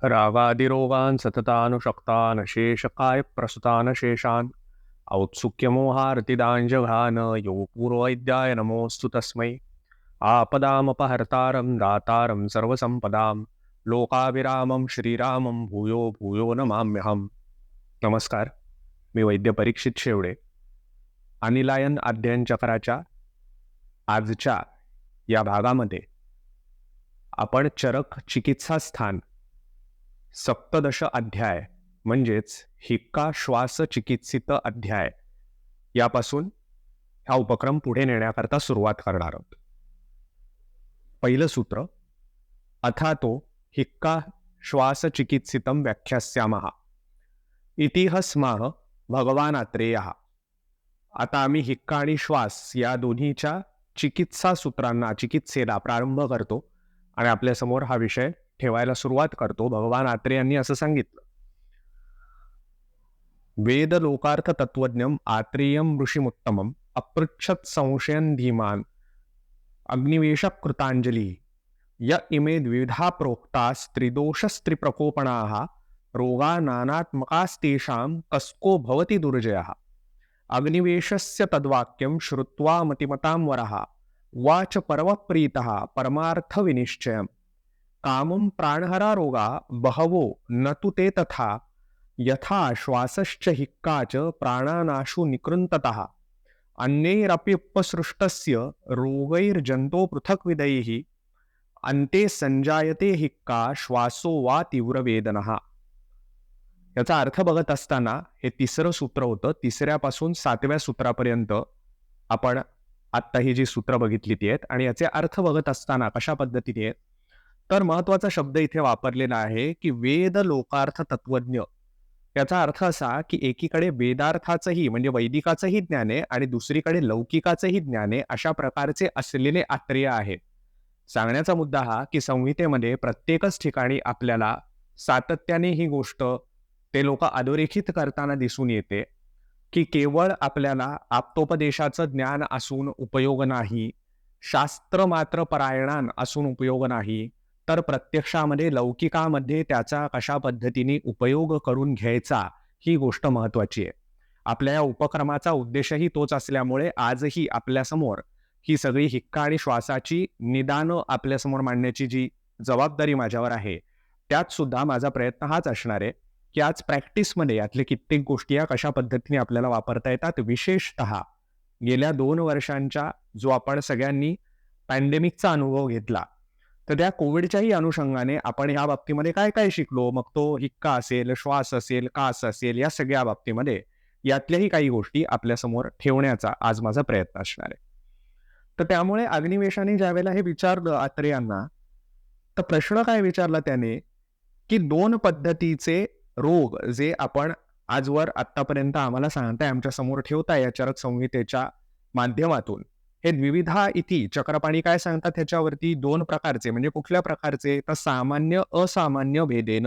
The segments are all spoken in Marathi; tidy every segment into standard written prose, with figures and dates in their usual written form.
रागादिरोगान् सततानुशक्तान् शेषकाय प्रसुतान् शेषान् औत्सुक्यमोहार्तिदाञ्जघान योगपूर्वैद्याय नमोऽस्तु तस्मै आपदामपहर्तारं दातारं सर्वसंपदां लोकाभिरामं श्रीरामं भूयो भूयो नमाम्यहम्. नमस्कार, मी वैद्य परीक्षित शेवडे. अनिलायन अध्ययन चक्राच्या आजच्या या भागामध्ये आपण चरक चिकित्सा स्थान सप्तदश अध्याय म्हणजेच हिक्का श्वास चिकित्सित अध्याय यापासून हा उपक्रम पुढे नेण्याकरता सुरुवात करणार आहोत. पहिलं सूत्र अथातो हिक्का श्वास चिकित्सितम व्याख्यास्यामः इति स्माह भगवान अत्रेयः. आता आम्ही हिक्का आणि श्वास या दोन्हीच्या चिकित्सा सूत्रांना चिकित्सेला प्रारंभ करतो आणि आपल्यासमोर हा विषय ठेवायला सुरुवात करतो. भगवान आत्रेयांनी असं सांगितलं. वेद लोकार्थ तत्वज्ञम आत्रेयम ऋषिमुत्तमम अपृच्छत संशयन धीमान अग्निवेश कृतांजली य इमे द्विधा प्रोक्ता स्त्रिदोषस्त्रिप्रकोपणाः रोगा नानात्मकास्तेषां कस्को भवति दुर्जयः. अग्निवेशस्य तद्वाक्यं श्रुत्वा मतिमतां वरः वाच परमप्रीतः परमार्थविनिश्चयम्. कामं प्राणहरा रोगा बहवो न तु ते तथा यथा श्वासश्च हिक्का च प्राणानाशु निकृन्ततः अन्यैरपि उपसृष्टस्य रोगैर्जन्तो पृथक्विधैः अन्ते संजायते हिक्का श्वासो वा तीव्रवेदनः. याचा अर्थ बघत असताना हे तिसरं सूत्र होतं. तिसऱ्यापासून 7व्या सूत्रापर्यंत आपण आत्ता ही जी सूत्र बघितली ती आहेत आणि याचे अर्थ बघत असताना कशा पद्धतीने आहेत तर महत्वाचा शब्द इथे वापरलेला आहे की वेद लोकार्थ तत्वज्ञ. याचा अर्थ असा की एकीकडे वेदार्थाचंही म्हणजे वैदिकाचंही ज्ञान आहे आणि दुसरीकडे लौकिकाचंही ज्ञान आहे अशा प्रकारचे असलेले आत्रेय आहे. सांगण्याचा मुद्दा हा की संहितेमध्ये प्रत्येकच ठिकाणी आपल्याला सातत्याने ही गोष्ट ते लोक अधोरेखित करताना दिसून येते की केवळ आपल्याला आप्तोपदेशाचं ज्ञान असून उपयोग नाही, शास्त्र मात्र परायणान असून उपयोग नाही, तर प्रत्यक्षामध्ये लौकिकामध्ये त्याचा कशा पद्धतीने उपयोग करून घ्यायचा ही गोष्ट महत्वाची आहे. आपल्या या उपक्रमाचा उद्देशही तोच असल्यामुळे आजही आपल्यासमोर ही सगळी हिक्का आणि श्वासाची निदानं आपल्यासमोर मांडण्याची जी जबाबदारी माझ्यावर आहे त्यात सुद्धा माझा प्रयत्न हाच असणार आहे की आज प्रॅक्टिसमध्ये यातले कित्येक गोष्टी या कशा पद्धतीने आपल्याला वापरता येतात. विशेषतः गेल्या 2 वर्षांच्या जो आपण सगळ्यांनी पॅन्डेमिकचा अनुभव घेतला तर त्या कोविडच्याही अनुषंगाने आपण या बाबतीमध्ये काय काय शिकलो, मग तो हिक्का असेल, श्वास असेल, कास असेल, या सगळ्या बाबतीमध्ये यातल्याही काही गोष्टी आपल्यासमोर ठेवण्याचा आज माझा प्रयत्न असणार आहे. तर त्यामुळे अग्निवेशाने ज्यावेळेला हे विचारलं आत्रेयांना तर प्रश्न काय विचारला त्याने की 2 पद्धतीचे रोग जे आपण आजवर आतापर्यंत आम्हाला सांगताय, आमच्या समोर ठेवताय या चरक संहितेच्या माध्यमातून, हे द्विविधा इति चक्रपाणी काय सांगतात ह्याच्यावरती 2 प्रकारचे म्हणजे कुठल्या प्रकारचे तर सामान्य असामान्य भेदेन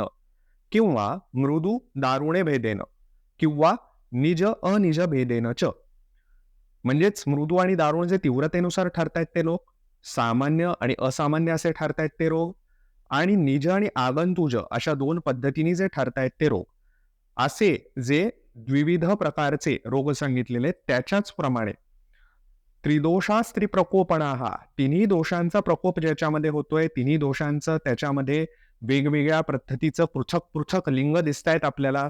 किंवा मृदू दारुणे भेदेन किंवा निज अनिज भेदेन च. म्हणजेच मृदू आणि दारुण जे तीव्रतेनुसार ठरतायत ते लोक, सामान्य आणि असामान्य असे ठरतायत ते रोग, आणि निज आणि आगंतुज अशा 2 पद्धतीने जे ठरतायत ते रोग, असे जे द्विविध प्रकारचे रोग सांगितलेले त्याच्याच प्रमाणे त्रिदोषास्त्रिप्रकोपणाः, तिन्ही दोषांचा प्रकोप ज्याच्यामध्ये होतोय, तिन्ही दोषांचं त्याच्यामध्ये वेगवेगळ्या पद्धतीचं पृथक पृथक लिंग दिसतायत आपल्याला.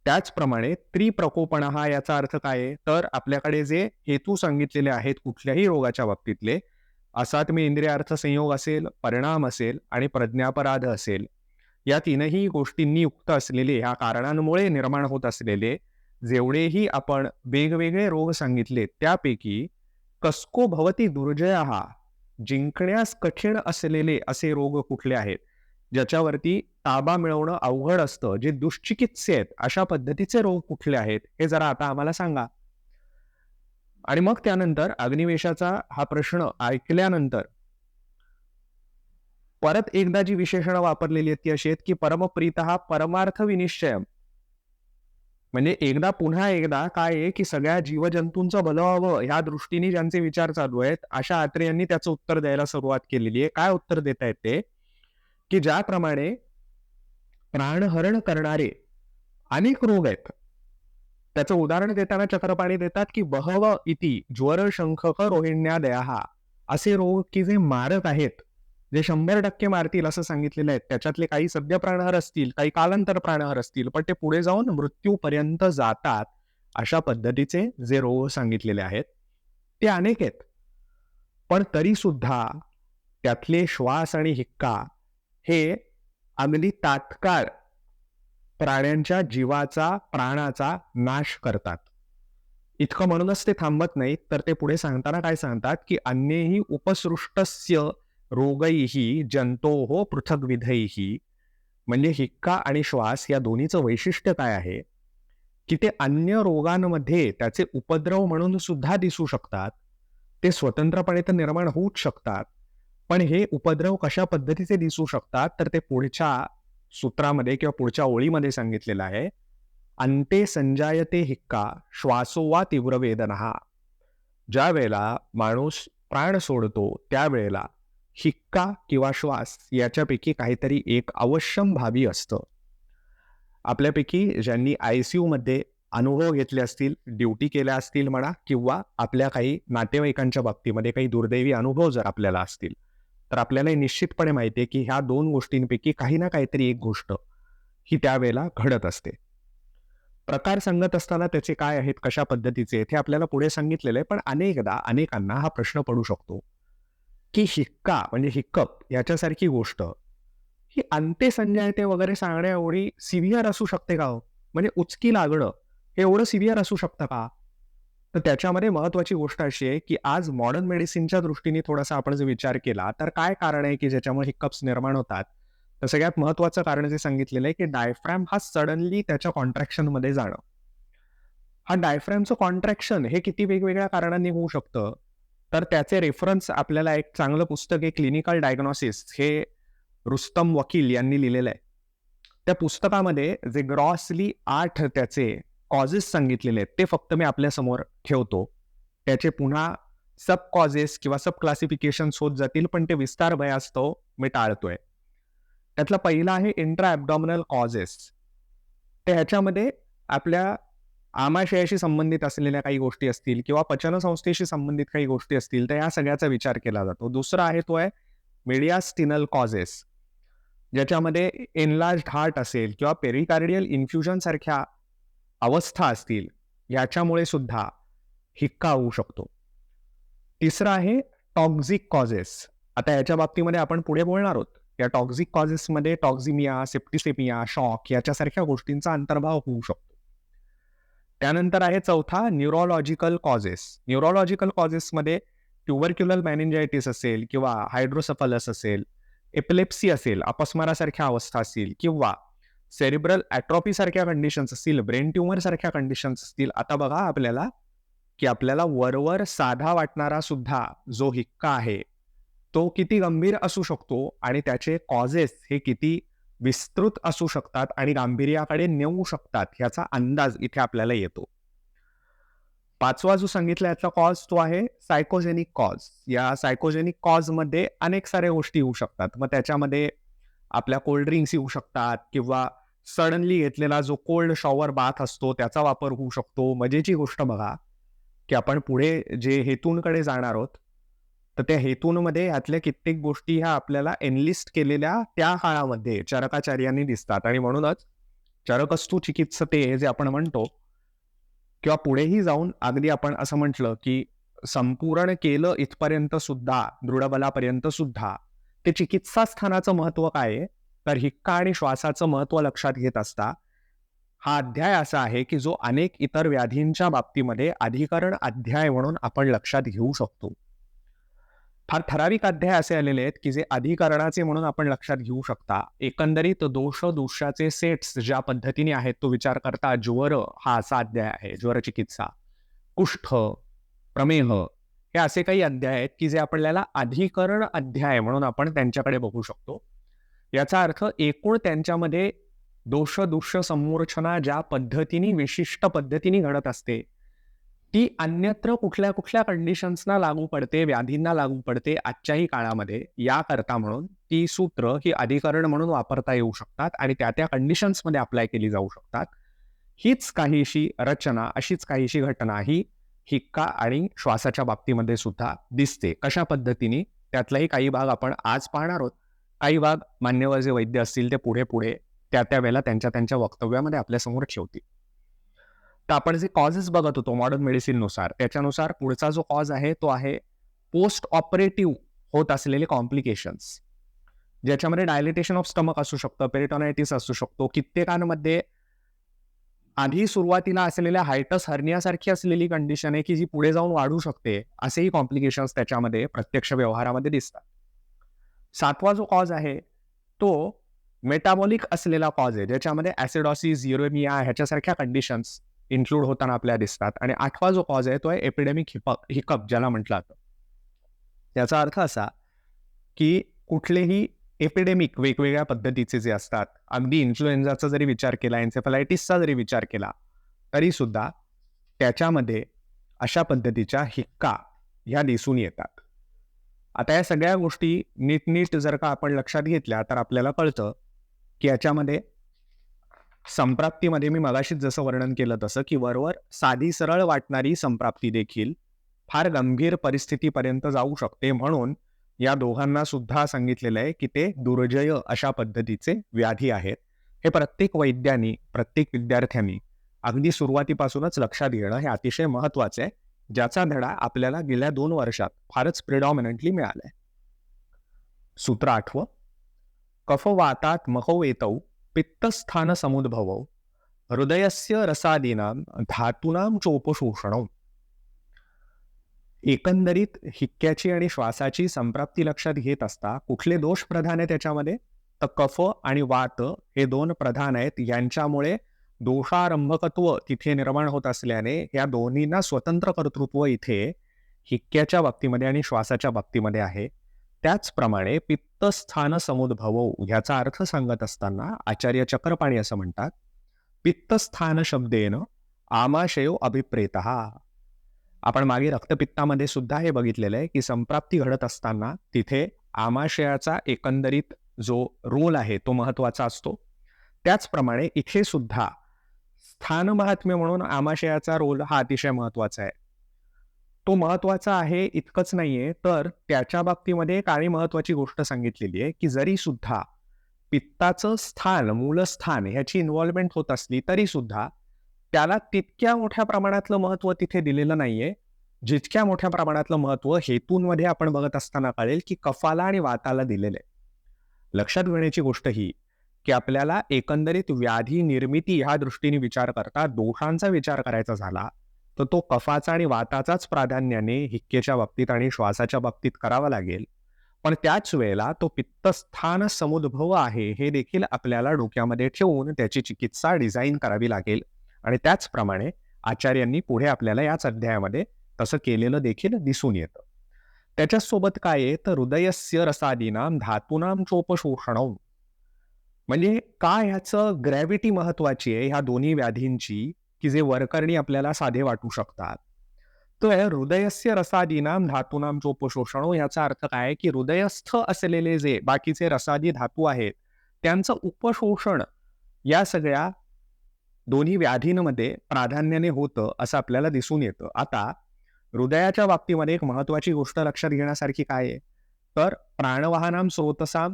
त्याचप्रमाणे त्रिप्रकोपणाः याचा अर्थ काय आहे तर आपल्याकडे जे हेतू सांगितलेले आहेत कुठल्याही रोगाच्या बाबतीतले, असात्म्य इंद्रियार्थ संयोग असेल, परिणाम असेल आणि प्रज्ञापराध असेल, या तीनही गोष्टींनी युक्त असलेले, ह्या कारणांमुळे निर्माण होत असलेले जेवढेही आपण वेगवेगळे रोग सांगितले त्यापैकी कस्को भवती दुर्जयः, जिंकण्यास कठीण असलेले असे रोग कुठले आहेत, ज्याच्यावरती ताबा मिळवणं अवघड असतं, जे दुष्चिकित्से आहेत अशा पद्धतीचे रोग कुठले आहेत हे जरा आता आम्हाला सांगा. आणि मग त्यानंतर अग्निवेशाचा हा प्रश्न ऐकल्यानंतर परत एकदा जी विशेषणं वापरलेली आहेत ती अशी आहेत की परमप्रीतः परमार्थ विनिश्चयम. म्हणजे एकदा पुन्हा एकदा काय आहे की सगळ्या जीवजंतूंचं भलं व्हावं ह्या दृष्टीने ज्यांचे विचार चालू आहेत अशा आत्रेयांनी त्याचं उत्तर द्यायला सुरुवात केलेली आहे. काय उत्तर देत आहेत ते की ज्याप्रमाणे प्राणहरण करणारे अनेक रोग आहेत. त्याचं उदाहरण देताना चक्रपाणी देतात, की बहव इति ज्वर शंखक रोहिण्यादयाः असे रोग की जे मारक आहेत, जे 100% मारतील असं सांगितलेलं आहे. त्याच्यातले काही सद्य प्राणहर असतील, काही कालांतर प्राणहर असतील, पण ते पुढे जाऊन मृत्यूपर्यंत जातात. अशा पद्धतीचे जे रोग सांगितलेले आहेत, ते अनेक आहेत. पण तरी सुद्धा त्यातले श्वास आणि हिक्का हे अगदी तात्काळ प्राण्यांच्या जीवाचा, प्राणाचा नाश करतात. इतकं म्हणूनच ते थांबत नाहीत, तर ते पुढे सांगताना काय सांगतात, की अन्येही उपसृष्टस्य रोगैः जंतोः पृथग्विधैः. म्हणजे हिक्का आणि श्वास या दोन्हीचं वैशिष्ट्य काय आहे, की ते अन्य रोगांमध्ये त्याचे उपद्रव म्हणून सुद्धा दिसू शकतात. ते स्वतंत्रपणे तर निर्माण होऊच शकतात. पण हे उपद्रव कशा पद्धतीचे दिसू शकतात, तर ते पुढच्या सूत्रामध्ये किंवा पुढच्या ओळीमध्ये सांगितलेलं आहे. अंते संजायते हिक्का श्वासो वा तीव्र वेदना. ज्या वेळेला माणूस प्राण सोडतो त्यावेळेला हिक्का किंवा श्वास याच्यापैकी काहीतरी एक अवश्यंभावी असतं. आपल्यापैकी ज्यांनी ICU मध्ये अनुभव घेतले असतील, ड्युटी केल्या असतील म्हणा, किंवा आपल्या काही नातेवाईकांच्या बाबतीमध्ये काही दुर्दैवी अनुभव जर आपल्याला असतील, तर आपल्याला निश्चितपणे माहिती आहे की ह्या दोन गोष्टींपैकी काही ना काहीतरी एक गोष्ट ही त्यावेळेला घडत असते. प्रकार सांगत असताना त्याचे काय आहेत, कशा पद्धतीचे हे आपल्याला पुढे सांगितलेलं आहे. पण अनेकदा अनेकांना हा प्रश्न पडू शकतो, की हिक्का म्हणजे हिक्कप याच्यासारखी गोष्ट ही अंत्यसंजायते वगैरे सांगण्या एवढी सिव्हिअर असू शकते का हो? म्हणजे उचकी लागणं हे एवढं सिव्हिअर असू शकतं का? तर त्याच्यामध्ये महत्वाची गोष्ट अशी आहे, की आज मॉडर्न मेडिसिनच्या दृष्टीने थोडासा आपण जर विचार केला, तर काय कारण आहे की ज्याच्यामुळे हिक्कप्स निर्माण होतात? तर सगळ्यात महत्वाचं कारण जे सांगितलेलं आहे, की डायफ्रॅम हा सडनली त्याच्या कॉन्ट्रॅक्शनमध्ये जाणं. हा डायफ्रॅमचं कॉन्ट्रॅक्शन हे किती वेगवेगळ्या कारणांनी होऊ शकतं? तर त्याचे रेफरन्स आपल्याला एक चांगलं पुस्तक आहे, क्लिनिकल डायग्नोसिस, हे रुस्तम वकील यांनी लिहिलेलं आहे. त्या पुस्तकामध्ये जे ग्रॉसली 8 त्याचे कॉजेस सांगितलेले आहेत, ते फक्त मी आपल्यासमोर ठेवतो. त्याचे पुन्हा सब कॉजेस किंवा सब क्लासिफिकेशन्स होत जातील, पण ते विस्तार भयास्तव मी टाळतोय. त्यातला पहिला आहे इंट्रा ॲब्डॉमिनल कॉजेस. तर ह्याच्यामध्ये आपल्या आमाशयाशी संबंधित असलेल्या काही गोष्टी असतील किंवा पचनसंस्थेशी संबंधित काही गोष्टी असतील, तर या सगळ्याचा विचार केला जातो. दुसरा आहे तो आहे मेडियास्टिनल कॉजेस, ज्याच्यामध्ये एनलार्ज्ड हार्ट असेल किंवा पेरिकार्डियल इन्फ्युजन सारख्या अवस्था असतील, याच्यामुळे सुद्धा हिक्का होऊ शकतो. तिसरा आहे टॉक्झिक कॉजेस. आता याच्या बाबतीमध्ये आपण पुढे बोलणार आहोत. या टॉक्झिक कॉजेसमध्ये टॉक्झिमिया, सेप्टिसेमिया, शॉक याच्यासारख्या गोष्टींचा अंतर्भाव होऊ शकतो. त्यानंतर आहे चौथा न्यूरोलॉजिकल कॉजेस. न्यूरोलॉजिकल कॉजेसमध्ये ट्युबरक्युलर मेनिंजायटिस असेल किंवा हायड्रोसेफलस असेल, एपिलेप्सी असेल, अपस्मारासारख्या अवस्था असतील किंवा सेरिब्रल ॲट्रॉफी सारख्या कंडिशन्स असतील, ब्रेन ट्यूमर सारख्या कंडिशन्स असतील. आता बघा आपल्याला, की आपल्याला वरवर साधा वाटणारा सुद्धा जो हिक्का आहे, तो किती गंभीर असू शकतो आणि त्याचे कॉजेस हे किती विस्तृत असू शकतात आणि गांभीर्याकडे नेऊ शकतात, ह्याचा अंदाज इथे आपल्याला येतो. पाचवा जो सांगितला यातला कॉज तो आहे सायकोजेनिक कॉज. या सायकोजेनिक कॉजमध्ये अनेक साऱ्या गोष्टी येऊ शकतात. मग त्याच्यामध्ये आपल्या कोल्ड ड्रिंक्स येऊ शकतात किंवा सडनली घेतलेला जो कोल्ड शॉवर बाथ असतो त्याचा वापर होऊ शकतो. मजेची गोष्ट बघा, की आपण पुढे जे हेतूंकडे जाणार आहोत, तर त्या हेतूंमध्ये ह्यातल्या कित्येक गोष्टी ह्या आपल्याला एनलिस्ट केलेल्या त्या काळामध्ये चरकाचार्यांनी दिसतात. आणि म्हणूनच चरकस्तु चिकित्सते हे जे आपण म्हणतो, किंवा पुढेही जाऊन अगदी आपण असं म्हटलं, की संपूर्ण केलं इथपर्यंत सुद्धा, दृढबलापर्यंत सुद्धा ते चिकित्सा स्थानाचं महत्व काय आहे, तर हिक्का आणि श्वासाचं महत्व लक्षात घेत असता हा अध्याय असा आहे, की जो अनेक इतर व्याधींच्या बाबतीमध्ये अधिकरण अध्याय म्हणून आपण लक्षात घेऊ शकतो. फार ठराविक अध्याय असे आलेले आहेत, की जे अधिकरणाचे म्हणून आपण लक्षात घेऊ शकता. एकंदरीत दोष दोषाचे सेट्स ज्या पद्धतीने आहेत तो विचार करता ज्वर हा असा अध्याय आहे, ज्वर चिकित्सा, कुष्ठ, प्रमेह हे असे काही अध्याय आहेत, की जे आपल्याला अधिकरण अध्याय म्हणून आपण त्यांच्याकडे बघू शकतो. याचा अर्थ एकूण त्यांच्यामध्ये दोष दुष्य संमूर्छना ज्या पद्धतीने विशिष्ट पद्धतीने घडत असते, ती अन्यत्र कुठल्या कुठल्या कंडिशन्सना लागू पडते, व्याधींना लागू पडते आजच्याही काळामध्ये, याकरता म्हणून ती सूत्र ही अधिकरण म्हणून वापरता येऊ शकतात आणि त्या कंडिशन्समध्ये अप्लाय केली जाऊ शकतात. हीच काहीशी रचना, अशीच काहीशी घटना ही हिक्का आणि श्वासाच्या बाबतीमध्ये सुद्धा दिसते. कशा पद्धतीने? त्यातलाही काही भाग आपण आज पाहणार आहोत. काही भाग मान्यवर जे वैद्य असतील ते पुढे त्या वेळेला त्यांच्या वक्तव्यामध्ये आपल्यासमोर ठेवतील. तर आपण जे कॉजेस बघत होतो मॉडर्न मेडिसिननुसार, त्याच्यानुसार पुढचा जो कॉज आहे तो आहे पोस्ट ऑपरेटिव्ह होत असलेले कॉम्प्लिकेशन्स, ज्याच्यामध्ये डायलिटेशन ऑफ स्टमक असू शकतं, पेरिटोनायटिस असू शकतो. कित्येकांमध्ये आधी सुरुवातीला असलेल्या हायटस हर्नियासारखी असलेली कंडिशन आहे की जी पुढे जाऊन वाढू शकते, असेही कॉम्प्लिकेशन्स त्याच्यामध्ये प्रत्यक्ष व्यवहारामध्ये दिसतात. 7वा जो कॉज आहे तो मेटाबॉलिक असलेला कॉज आहे, ज्याच्यामध्ये ऍसिडॉसिस, युरेमिया ह्याच्यासारख्या कंडिशन्स इन्क्लूड होताना आपल्याला दिसतात. आणि 8वा जो कॉज आहे तो आहे एपिडेमिक हिकअप, ज्याला म्हटलं जातं. याचा अर्थ असा की कुठलेही एपिडेमिक वेगवेगळ्या पद्धतीचे जे असतात, अगदी इन्फ्लुएन्झाचा जरी विचार केला, एन्सेफलायटिसचा जरी विचार केला, तरी सुद्धा त्याच्यामध्ये अशा पद्धतीच्या हिक्का ह्या दिसून येतात. आता या सगळ्या गोष्टी नीट जर का आपण लक्षात घेतल्या तर आपल्याला कळतं की याच्यामध्ये संप्राप्तीमध्ये मी मगाशीच जसं वर्णन केलं तसं की वरवर साधी सरळ वाटणारी संप्राप्ती देखील फार गंभीर परिस्थितीपर्यंत जाऊ शकते. म्हणून या दोघांना सुद्धा सांगितलेलं आहे की ते दुर्जय अशा पद्धतीचे व्याधी आहेत. हे प्रत्येक वैद्यानी, प्रत्येक विद्यार्थ्यांनी अगदी सुरुवातीपासूनच लक्षात घेणं हे अतिशय महत्वाचं आहे, ज्याचा धडा आपल्याला गेल्या 2 वर्षात फारच प्रिडॉमिनंटली मिळालाय. सूत्र 8वं, कफवातात महोवेतौ पित्तस्थान समुद्भवौ हृदयस्य रसादीनां धातूनां चोपशोषणौ. एकंदरीत हिक्क्याची आणि श्वासाची संप्राप्ती लक्षात घेत असता कुठले दोष प्रधान आहे त्याच्यामध्ये? तर कफ आणि वात हे 2 प्रधान आहेत. यांच्यामुळे दोषारंभकत्व तिथे निर्माण होत असल्याने या दोन्हींना स्वतंत्र कर्तृत्व इथे हिक्क्याच्या बाबतीमध्ये आणि श्वासाच्या बाबतीमध्ये आहे. त्याचप्रमाणे पित्तस्थान समुद्भवौ ह्याचा अर्थ सांगत असताना आचार्य चक्रपाणी असं म्हणतात, पित्तस्थान शब्देन आमाशयो अभिप्रेतः. आपण मागे रक्तपित्तामध्ये सुद्धा हे बघितलेलं आहे की संप्राप्ती घडत असताना तिथे आमाशयाचा एकंदरीत जो रोल आहे तो महत्वाचा असतो. त्याचप्रमाणे इथे सुद्धा स्थान महात्म्य म्हणून आमाशयाचा रोल हा अतिशय महत्वाचा आहे. तो महत्वाचा आहे इतकंच नाहीये, तर त्याच्या बाबतीमध्ये एक आणि महत्वाची गोष्ट सांगितलेली आहे की जरी सुद्धा पित्ताचं स्थान, मूलस्थान ह्याची इन्व्हॉल्वमेंट होत असली तरी सुद्धा त्याला तितक्या मोठ्या प्रमाणातलं महत्व तिथे दिलेलं नाहीये, जितक्या मोठ्या प्रमाणातलं महत्व हेतूंमध्ये आपण बघत असताना कळेल की कफाला आणि वाताला दिलेलं आहे. लक्षात घेण्याची गोष्ट ही की आपल्याला एकंदरीत व्याधी निर्मिती ह्या दृष्टीने विचार करता दोषांचा विचार करायचा झाला तर तो कफाचा आणि वाताचाच प्राधान्याने हिक्केच्या बाबतीत आणि श्वासाच्या बाबतीत करावा लागेल. पण त्याच वेळेला तो पित्तस्थान समुद्भव आहे हे देखील आपल्याला डोक्यामध्ये ठेवून त्याची चिकित्सा डिझाईन करावी लागेल. आणि त्याचप्रमाणे आचार्यांनी पुढे आपल्याला याच अध्यायामध्ये तसं केलेलं देखील दिसून येतं. त्याच्यासोबत काय आहे तर हृदयस्य रसादीनां धातूनां चोपशोषणौ. म्हणजे काय ह्याचं ग्रॅव्हिटी महत्वाची आहे ह्या दोन्ही व्याधींची की जे वरकरणी आपल्याला साधे वाटू शकतात. तर हृदयस्य रसादीनां धातूनां चोपशोषणौ याचा अर्थ काय की हृदयस्थ असलेले जे बाकीचे रसादी धातू आहेत त्यांचं उपशोषण या सगळ्या दोन्ही व्याधींमध्ये प्राधान्याने होतं असं आपल्याला दिसून येतं. आता हृदयाच्या बाबतीमध्ये एक महत्वाची गोष्ट लक्षात घेण्यासारखी काय आहे तर प्राणवाहनां स्रोतसां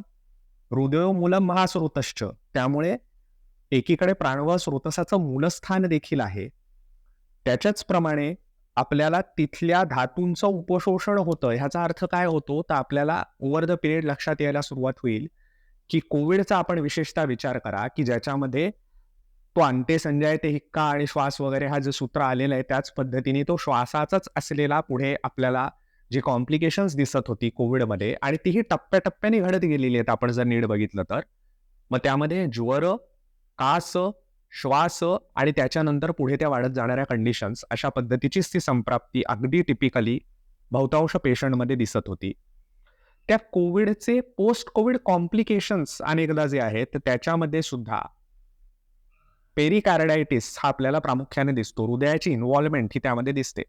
हृदयो मूलम महास्रोतश्च. त्यामुळे एकीकडे प्राणवाह स्रोतसाचं मूलस्थान देखील आहे, त्याच्याच प्रमाणे आपल्याला तिथल्या धातूंचं उपशोषण होतं. ह्याचा अर्थ काय होतो तर आपल्याला ओव्हर द पिरियड लक्षात यायला सुरुवात होईल की कोविडचा आपण विशेषतः विचार करा की ज्याच्यामध्ये तो अंते संजयते हिक्का आणि श्वास वगैरे हा जे सूत्र आलेलं आहे त्याच पद्धतीने तो श्वासाचाच असलेला पुढे आपल्याला जे कॉम्प्लिकेशन्स दिसत होती कोविडमध्ये आणि तीही टप्प्याटप्प्याने घडत गेलेली आहेत आपण जर नीट बघितलं तर. मग त्यामध्ये ज्वर, कास, श्वास आणि त्याच्यानंतर पुढे त्या वाढत जाणाऱ्या कंडिशन्स अशा पद्धतीचीच ती संप्राप्ती अगदी टिपिकली बहुतांश पेशंटमध्ये दिसत होती. त्या कोविडचे पोस्ट कोविड कॉम्प्लिकेशन्स अनेकदा जे आहेत त्याच्यामध्ये सुद्धा पेरिकार्डायटिस हा आपल्याला प्रामुख्याने दिसतो. हृदयाची इन्व्हॉल्वमेंट ही त्यामध्ये दिसते.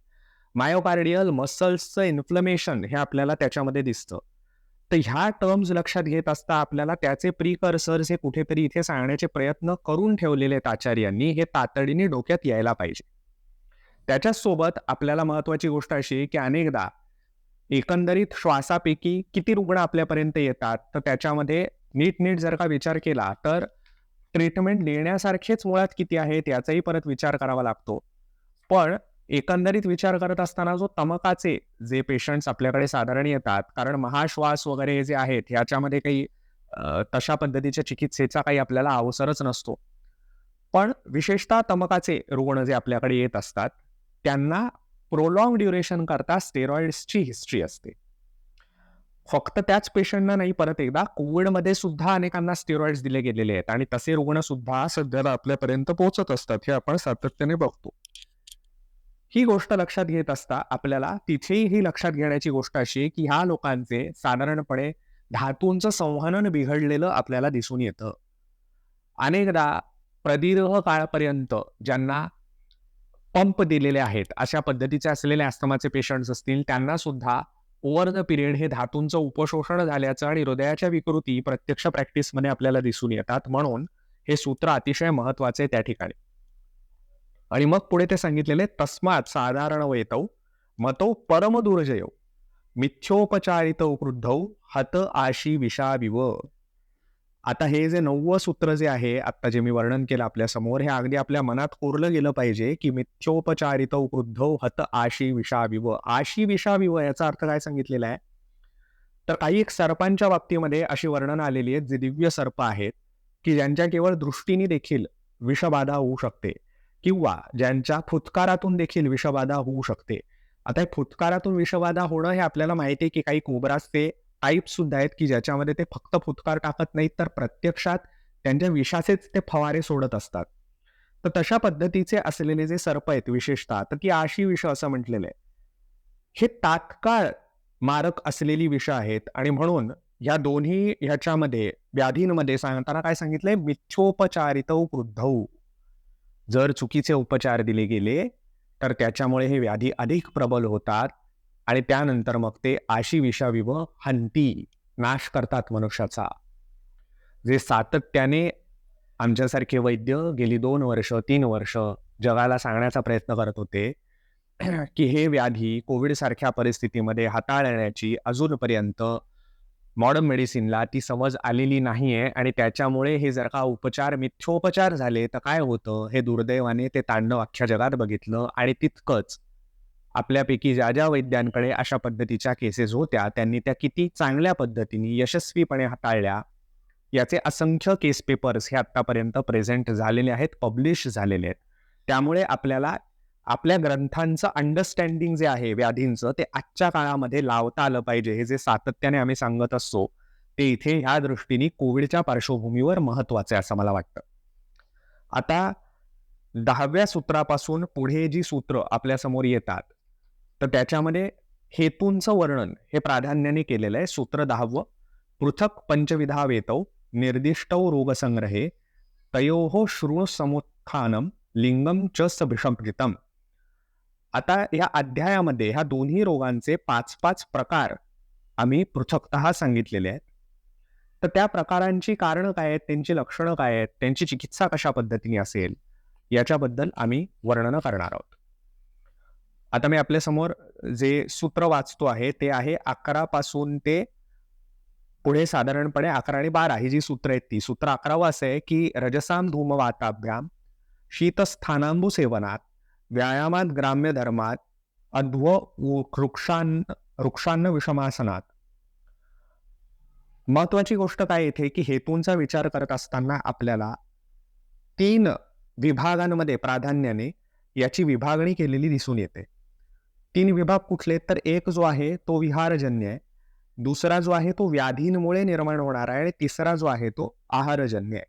मायोकार्डियल मसल्सचं इन्फ्लमेशन हे आपल्याला त्याच्यामध्ये दिसतं. तर ह्या टर्म्स लक्षात घेत असता आपल्याला त्याचे प्रिकर्सर्स हे कुठेतरी इथे सांगण्याचे प्रयत्न करून ठेवलेले आहेत आचार्यांनी, हे तातडीने डोक्यात यायला पाहिजे. त्याच्यासोबत आपल्याला महत्वाची गोष्ट अशी आहे की अनेकदा एकंदरीत श्वासापैकी किती रुग्ण आपल्यापर्यंत येतात, तर त्याच्यामध्ये नीट जर का विचार केला तर ट्रीटमेंट देण्यासारखेच मुळात किती आहेत याचाही परत विचार करावा लागतो. पण एकंदरीत विचार करत असताना जो तमकाचे जे पेशंट्स आपल्याकडे साधारण येतात, कारण महाश्वास वगैरे जे आहेत ह्याच्यामध्ये काही तशा पद्धतीच्या चिकित्सेचा काही आपल्याला अवसरच नसतो. पण विशेषतः तमकाचे रुग्ण जे आपल्याकडे येत असतात त्यांना प्रोलॉंग ड्युरेशन करता स्टेरॉइड्सची हिस्ट्री असते. फक्त त्याच पेशंटना नाही, परत एकदा कोविडमध्ये सुद्धा अनेकांना स्टेरॉइड्स दिले गेलेले आहेत आणि तसे रुग्ण सुद्धा सध्याला आपल्यापर्यंत पोहोचत असतात, हे आपण सातत्याने बघतो. ही गोष्ट लक्षात घेत असता आपल्याला तिथेही ही लक्षात घेण्याची गोष्ट अशी आहे की ह्या लोकांचे साधारणपणे धातूंचं संवहन बिघडलेलं आपल्याला दिसून येतं. अनेकदा प्रदीर्घ काळापर्यंत ज्यांना पंप दिलेले आहेत अशा पद्धतीचे असलेले अस्थमाचे पेशंट्स असतील त्यांना सुद्धा ओव्हर द पिरियड हे धातूंचं उपशोषण झाल्याचं आणि हृदयाच्या विकृती प्रत्यक्ष प्रॅक्टिसमध्ये आपल्याला दिसून येतात. म्हणून हे सूत्र अतिशय महत्वाचे त्या ठिकाणी. आणि मग पुढे ते सांगितलेले तस्मात साधारण वेतौ मतौ परम दुर्जयो मिथ्योपचारित क्रुद्धौ हत आशी विषाविव. आता हे जे 9वं सूत्र जे आहे आता जे मी वर्णन केलं आपल्या समोर, हे अगदी आपल्या मनात कोरलं गेलं पाहिजे की मिथ्योपचारित क्रुद्धौ हत आशी विषाविव. आशी विषाविव याचा अर्थ काय सांगितलेला आहे, तर काही एक सर्पांच्या बाबतीमध्ये अशी वर्णनं आलेली आहेत जे दिव्य सर्प आहेत की ज्यांच्या केवळ दृष्टीने देखील विषबाधा होऊ शकते किंवा ज्यांच्या फुतकारातून देखील विषबाधा होऊ शकते. आता हे फुतकारातून विषबाधा होणं हे आपल्याला माहिती आहे की काही कोब्राचे टाईप सुद्धा आहेत की ज्याच्यामध्ये ते फक्त फुतकार टाकत नाहीत तर प्रत्यक्षात त्यांच्या विषाचेच ते फवारे सोडत असतात. तर तशा पद्धतीचे असलेले जे सर्प आहेत विशेषतः, तर ती आशी विष असं म्हटलेलं आहे. हे तात्काळ मारक असलेली विष आहेत आणि म्हणून या दोन्ही ह्याच्यामध्ये व्याधींमध्ये सांगताना काय सांगितलंय, मिथ्योपचारितौ क्रुद्धौ. जर चुकीचे उपचार दिले गेले तर त्याच्यामुळे हे व्याधी अधिक प्रबल होतात आणि त्यानंतर मग ते आशी विषाविव हंती, नाश करतात मनुष्याचा. जे सातत्याने आमच्यासारखे वैद्य गेली 2 वर्ष 3 वर्ष जगाला सांगण्याचा प्रयत्न करत होते की हे व्याधी कोविड सारख्या परिस्थितीमध्ये हाताळण्याची अजूनपर्यंत मॉडर्न मेडिसिनला ती समज आलेली नाहीये आणि त्याच्यामुळे हे जर का उपचार मिथ्योपचार झाले तर काय होतं हे दुर्दैवाने ते तांडव अख्ख्या जगात बघितलं. आणि तितकंच आपल्यापैकी ज्या ज्या वैद्यांकडे अशा पद्धतीच्या केसेस होत्या त्यांनी त्या किती चांगल्या पद्धतीने यशस्वीपणे हाताळल्या याचे असंख्य केस पेपर्स हे आतापर्यंत प्रेझेंट झालेले आहेत, पब्लिश झालेले आहेत. त्यामुळे आपल्याला आपल्या ग्रंथांचं अंडरस्टँडिंग जे आहे व्याधींचं ते आजच्या काळामध्ये लावता आलं पाहिजे. हे जे सातत्याने आम्ही सांगत असतो ते इथे ह्या दृष्टीने कोविडच्या पार्श्वभूमीवर महत्वाचं आहे असं मला वाटतं. आता 10व्या सूत्रापासून पुढे जी सूत्र आपल्या समोर येतात तर त्याच्यामध्ये हेतूंचं वर्णन हे प्राधान्याने केलेलं आहे. सूत्र 10वं, पृथक पंचविधा वेतौ निर्दिष्टौ रोगसंग्रहे तयोः शृणु समुत्थानम लिंगम च सभिषंपितम. आता या अध्यायामध्ये ह्या दोन्ही रोगांचे 5-5 प्रकार आम्ही पृथक्तः सांगितलेले आहेत. तर त्या प्रकारांची कारणं काय आहेत, त्यांची लक्षणं काय आहेत, त्यांची चिकित्सा कशा पद्धतीने असेल याच्याबद्दल आम्ही वर्णन करणार आहोत. आता मी आपल्या समोर जे सूत्र वाचतो आहे ते आहे 11 पासून ते पुढे साधारणपणे 11 आणि 12 ही जी सूत्र आहेत ती. सूत्र 11वं असं आहे की रजसाम धूमवाताभ्याम शीतस्थानांबू सेवनात व्यायामात ग्राम्य धर्मात अध्व वृक्षान्न विषमासनात. महत्वाची गोष्ट काय येथे की हेतूंचा विचार करत असताना आपल्याला 3 विभागांमध्ये प्राधान्याने याची विभागणी केलेली दिसून येते. 3 विभाग कुठले, तर एक जो आहे तो विहारजन्य आहे, दुसरा जो आहे तो व्याधींमुळे निर्माण होणारा आहे आणि तिसरा जो आहे तो आहारजन्य आहे.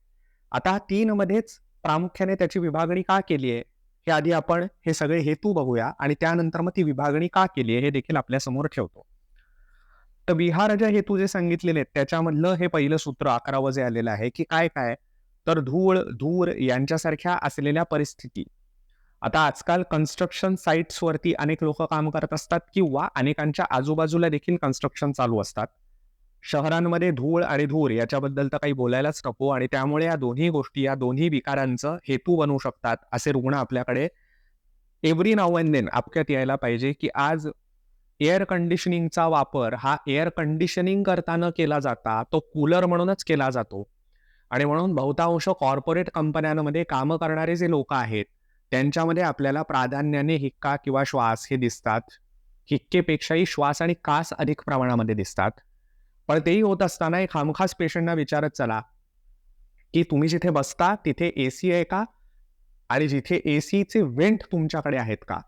आता 3 मध्येच प्रामुख्याने त्याची विभागणी का केली आहे हे आधी आपण हे सगळे हेतू बघूया आणि त्यानंतर मग ती विभागणी का केली आहे हे देखील आपल्या समोर ठेवतो. तर विहारज हेतू जे सांगितलेले आहेत त्याच्यामधलं हे पहिलं सूत्र 11वं जे आलेलं आहे की काय काय, तर धूळ, धूर यांच्यासारख्या असलेल्या परिस्थिती. आता आजकाल कन्स्ट्रक्शन साइट्सवरती अनेक लोकं काम करत असतात किंवा अनेकांच्या आजूबाजूला देखील कन्स्ट्रक्शन चालू असतात. शहरांमध्ये धूळ आणि धूर याच्याबद्दल तर काही बोलायलाच नको आणि त्यामुळे या दोन्ही गोष्टी, या दोन्ही विकारांचं हेतू बनू शकतात. असे रुग्ण आपल्याकडे एव्हरी नाऊ अँड देन आपल्यात यायला पाहिजे, की आज एअर कंडिशनिंगचा वापर हा एअर कंडिशनिंग करता न केला जाता तो कूलर म्हणूनच केला जातो. आणि म्हणून बहुतांश कॉर्पोरेट कंपन्यांमध्ये कामं करणारे जे लोक आहेत, त्यांच्यामध्ये आपल्याला प्राधान्याने हिक्का किंवा श्वास हे दिसतात. हिक्केपेक्षाही श्वास आणि कास अधिक प्रमाणामध्ये दिसतात. पण तेही होत असताना एक हमखास पेशंटना विचारत चला, की तुम्ही जिथे बसता तिथे एसी आहे का? आणि जिथे एसीचे व्हेंट तुमच्याकडे आहेत का?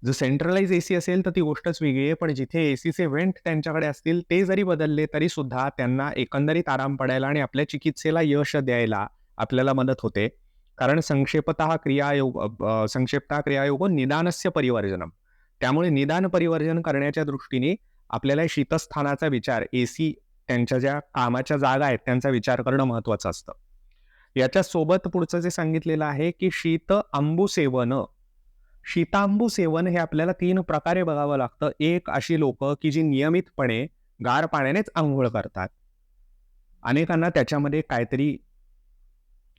जर सेंट्रलाइज एसी असेल तर ती गोष्टच वेगळी आहे. पण जिथे एसीचे व्हेंट त्यांच्याकडे असतील ते जरी बदलले तरी सुद्धा त्यांना एकंदरीत आराम पडायला आणि आपल्या चिकित्सेला यश द्यायला आपल्याला मदत होते. कारण संक्षेपतः क्रियायोगो निदानस्य परिवर्जनम. त्यामुळे निदान परिवर्जन करण्याच्या दृष्टीने आपल्याला शीतस्थानाचा विचार, एसी त्यांच्या ज्या कामाच्या जागा आहेत त्यांचा विचार करणं महत्त्वाचं असतं. याच्या सोबत पुढचं जे सांगितलेलं आहे, की शीत अंबू सेवन. शीतांबू सेवन हे आपल्याला 3 प्रकारे बघावं लागतं. एक अशी लोकं, की जी नियमितपणे गार पाण्यानेच अंघोळ करतात. अनेकांना त्याच्यामध्ये काहीतरी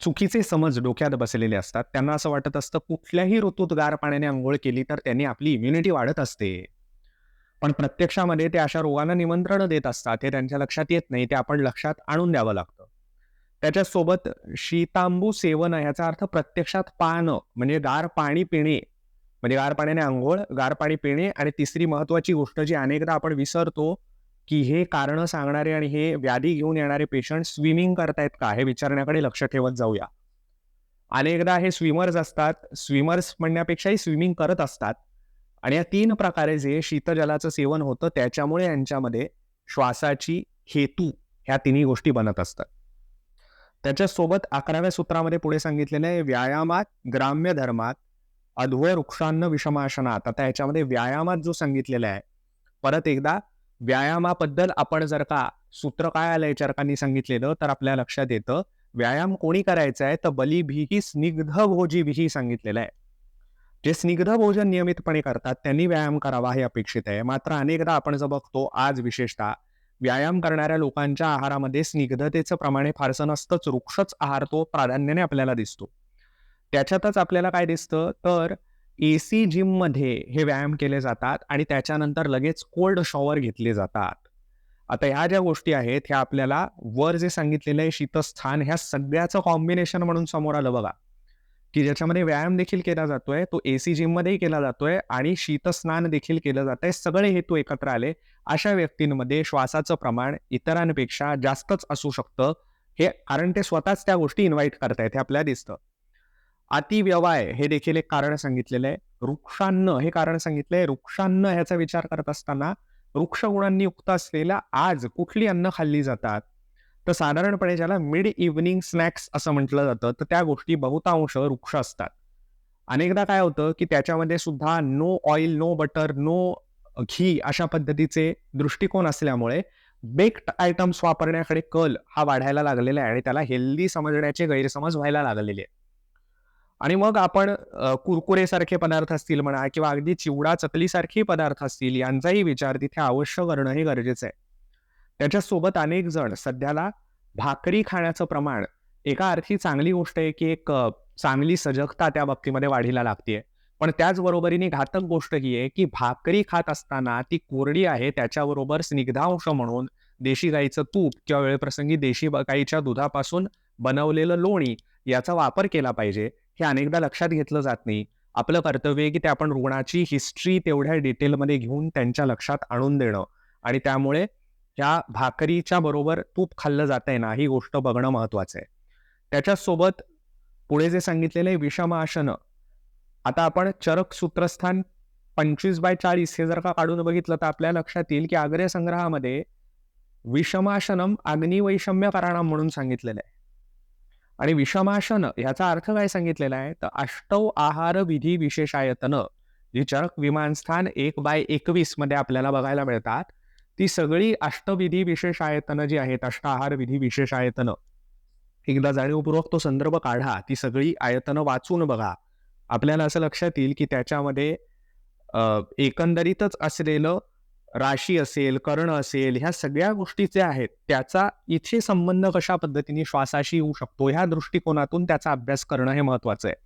चुकीचे समज डोक्यात बसलेले असतात. त्यांना असं वाटत असतं, कुठल्याही ऋतूत गार पाण्याने अंघोळ केली तर त्यांनी आपली इम्युनिटी वाढत असते. पण प्रत्यक्षामध्ये ते अशा रोगांना निमंत्रण देत असतात. हे त्यांच्या लक्षात येत नाही. ते आपण लक्षात आणून द्यावं लागतं. त्याच्यासोबत शीतांबू सेवन ह्याचा अर्थ प्रत्यक्षात पाहणं, म्हणजे गार पाणी पिणे. म्हणजे गार पाण्याने अंघोळ, गार पाणी पिणे आणि तिसरी महत्त्वाची गोष्ट जी अनेकदा आपण विसरतो, की हे कारणं सांगणारे आणि हे व्याधी घेऊन येणारे पेशंट स्विमिंग करतायत का? हे विचारण्याकडे लक्ष ठेवत जाऊया. अनेकदा हे स्विमर्स असतात. स्विमर्स म्हणण्यापेक्षाही स्विमिंग करत असतात. आणि या 3 प्रकारे जे शीतजलाचं सेवन होतं त्याच्यामुळे यांच्यामध्ये श्वासाची हेतू ह्या तिन्ही गोष्टी बनत असतात. त्याच्यासोबत 11व्या सूत्रामध्ये पुढे सांगितलेलं आहे, व्यायामात, ग्राम्य धर्मात, अध्वय वृक्षान्न विषमाशनात. आता याच्यामध्ये व्यायामात जो सांगितलेला आहे, परत एकदा व्यायामाबद्दल आपण जर का सूत्र काय आलंय चरकांनी सांगितलेलं तर आपल्या लक्षात येतं, व्यायाम कोणी करायचा आहे तर बलिभिही स्निग्ध भोजीभिही सांगितलेलं आहे. जे स्निग्ध भोजन नियमितपणे करतात त्यांनी व्यायाम करावा हे अपेक्षित आहे. मात्र अनेकदा आपण जर बघतो आज विशेषतः व्यायाम करणाऱ्या लोकांच्या आहारामध्ये स्निग्धतेचं प्रमाण हे फारसं नसतंच. वृक्षच आहार तो प्राधान्याने आपल्याला दिसतो. त्याच्यातच आपल्याला काय दिसतं तर एसी जिममध्ये हे व्यायाम केले जातात आणि त्याच्यानंतर लगेच कोल्ड शॉवर घेतले जातात. आता ह्या ज्या गोष्टी आहेत ह्या आपल्याला वर जे सांगितलेलं आहे शीतस्थान, ह्या सगळ्याचं कॉम्बिनेशन म्हणून समोर आलं बघा, की ज्याच्यामध्ये व्यायाम देखील केला जातोय, तो एसी जिममध्येही केला जातोय आणि शीतस्नान देखील केलं जातंय. सगळे हेतू एकत्र आले. अशा व्यक्तींमध्ये श्वासाचं प्रमाण इतरांपेक्षा जास्तच असू शकतं. हे कारण ते स्वतःच त्या गोष्टी इन्व्हाइट करतायत हे आपल्याला दिसतं. अतिव्यवाय हे देखील एक कारण सांगितलेलं आहे. वृक्षान्न हे कारण सांगितलंय. वृक्षान्न ह्याचा विचार करत असताना वृक्षगुणांनी युक्त असलेल्या आज कुठली अन्न खाल्ली जातात? तर साधारणपणे ज्याला मिड इव्हनिंग स्नॅक्स असं म्हटलं जातं, तर त्या गोष्टी बहुतांश वृक्ष असतात. अनेकदा काय होतं, की त्याच्यामध्ये सुद्धा no oil, no butter, no ghee अशा पद्धतीचे दृष्टिकोन असल्यामुळे बेक्ड आयटम्स वापरण्याकडे कल हा वाढायला लागलेला आहे आणि त्याला हेल्दी समजण्याचे गैरसमज व्हायला लागलेले आहेत. आणि मग आपण कुरकुरेसारखे पदार्थ असतील म्हणा किंवा अगदी चिवडा, चकलीसारखे पदार्थ असतील यांचाही विचार तिथे अवश्य करणं हे गरजेचं आहे. त्याच्यासोबत अनेक जण सध्याला भाकरी खाण्याचं प्रमाण एका अर्थी चांगली गोष्ट आहे, की एक चांगली सजगता त्या बाबतीमध्ये वाढीला लागतेय. पण त्याच बरोबरीने घातक गोष्ट ही आहे, की भाकरी खात असताना ती कोरडी आहे त्याच्याबरोबर स्निग्धांश म्हणून देशी गाईचं तूप किंवा वेळप्रसंगी देशी गाईच्या दुधापासून बनवलेलं लोणी याचा वापर केला पाहिजे. हे अनेकदा लक्षात घेतलं जात नाही. आपलं कर्तव्य आहे, की ते आपण रुग्णाची हिस्ट्री तेवढ्या डिटेलमध्ये घेऊन त्यांच्या लक्षात आणून देणं आणि त्यामुळे ह्या भाकरीच्या बरोबर तूप खाल्लं जातंय ना, ही गोष्ट बघणं महत्त्वाचं आहे. त्याच्यासोबत पुढे जे सांगितलेलं आहे विषमासन. आता आपण चरक सूत्रस्थान 25/40 हे जर का काढून बघितलं तर आपल्या लक्षात येईल, की आग्र्य संग्रहामध्ये विषमाशनम अग्निवैषम्य कराणम म्हणून सांगितलेलं आहे. आणि विषमाशन ह्याचा अर्थ काय सांगितलेला आहे तर अष्टौ आहार विधी विशेषायतन जी चरक विमानस्थान 1/21 मध्ये आपल्याला बघायला मिळतात, ती सगळी अष्टविधी विशेषायतन जी आहेत, अष्टाहार विधी विशेषायतन एकदा जाणीवपूर्वक तो संदर्भ काढा, ती सगळी आयतनं वाचून बघा. आपल्याला असं लक्षात येईल, की त्याच्यामध्ये एकंदरीतच असलेलं राशी असेल, कर्ण असेल, ह्या सगळ्या गोष्टी ज्या आहेत, त्याचा इथे संबंध कशा पद्धतीने श्वासाशी येऊ शकतो, ह्या दृष्टिकोनातून त्याचा अभ्यास करणं हे महत्त्वाचं आहे.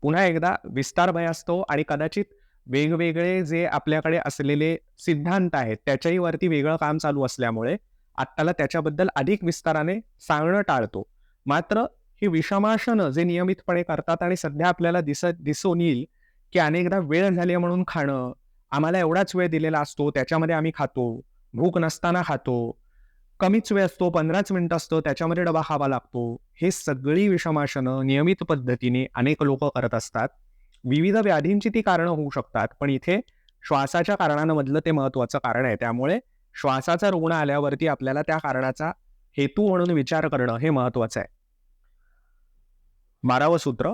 पुन्हा एकदा विस्तारमय असतो आणि कदाचित वेगवेगळे जे आपल्याकडे असलेले सिद्धांत आहेत, त्याच्याही वरती वेगळं काम चालू असल्यामुळे आत्ताला त्याच्याबद्दल अधिक विस्ताराने सांगणं टाळतो. मात्र ही विषमासनं जे नियमितपणे करतात आणि सध्या आपल्याला दिसून येईल, की अनेकदा वेळ झाली म्हणून खाणं, आम्हाला एवढाच वेळ दिलेला असतो, त्याच्यामध्ये आम्ही खातो, भूक नसताना खातो, कमीच वेळ असतो, 15च मिनिटं असतं, त्याच्यामध्ये डबा खावा लागतो. हे सगळी विषमासनं नियमित पद्धतीने अनेक लोकं करत असतात. विविध व्याधींची ती कारणं होऊ शकतात, पण इथे श्वासाच्या कारणांमधलं ते महत्त्वाचं कारण आहे. त्यामुळे श्वासाचा रुग्ण आल्यावरती आपल्याला त्या कारणाचा हेतू म्हणून विचार करणं हे महत्त्वाचं आहे. 12वं सूत्र,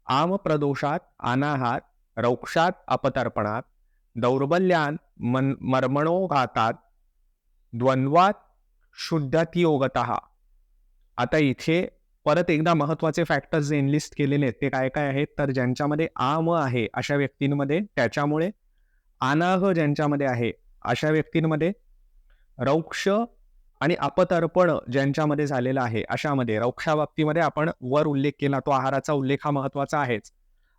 आम प्रदोषात अनाहात, रौक्षात अपतर्पणात, दौर्बल्यान मर्मणोघातात, द्वंद्वात शुद्धतियोगतः. आता इथे परत एकदा महत्त्वाचे फॅक्टर्स जे एनलिस्ट केलेले आहेत ते काय काय आहेत, तर ज्यांच्यामध्ये आम आहे अशा व्यक्तींमध्ये त्याच्यामुळे, अनाह ज्यांच्यामध्ये आहे अशा व्यक्तींमध्ये, रौक्ष आणि अपतर्पण ज्यांच्यामध्ये झालेलं आहे अशामध्ये, रौक्षा बाबतीमध्ये आपण वर उल्लेख केला तो आहाराचा उल्लेख हा महत्त्वाचा आहेच.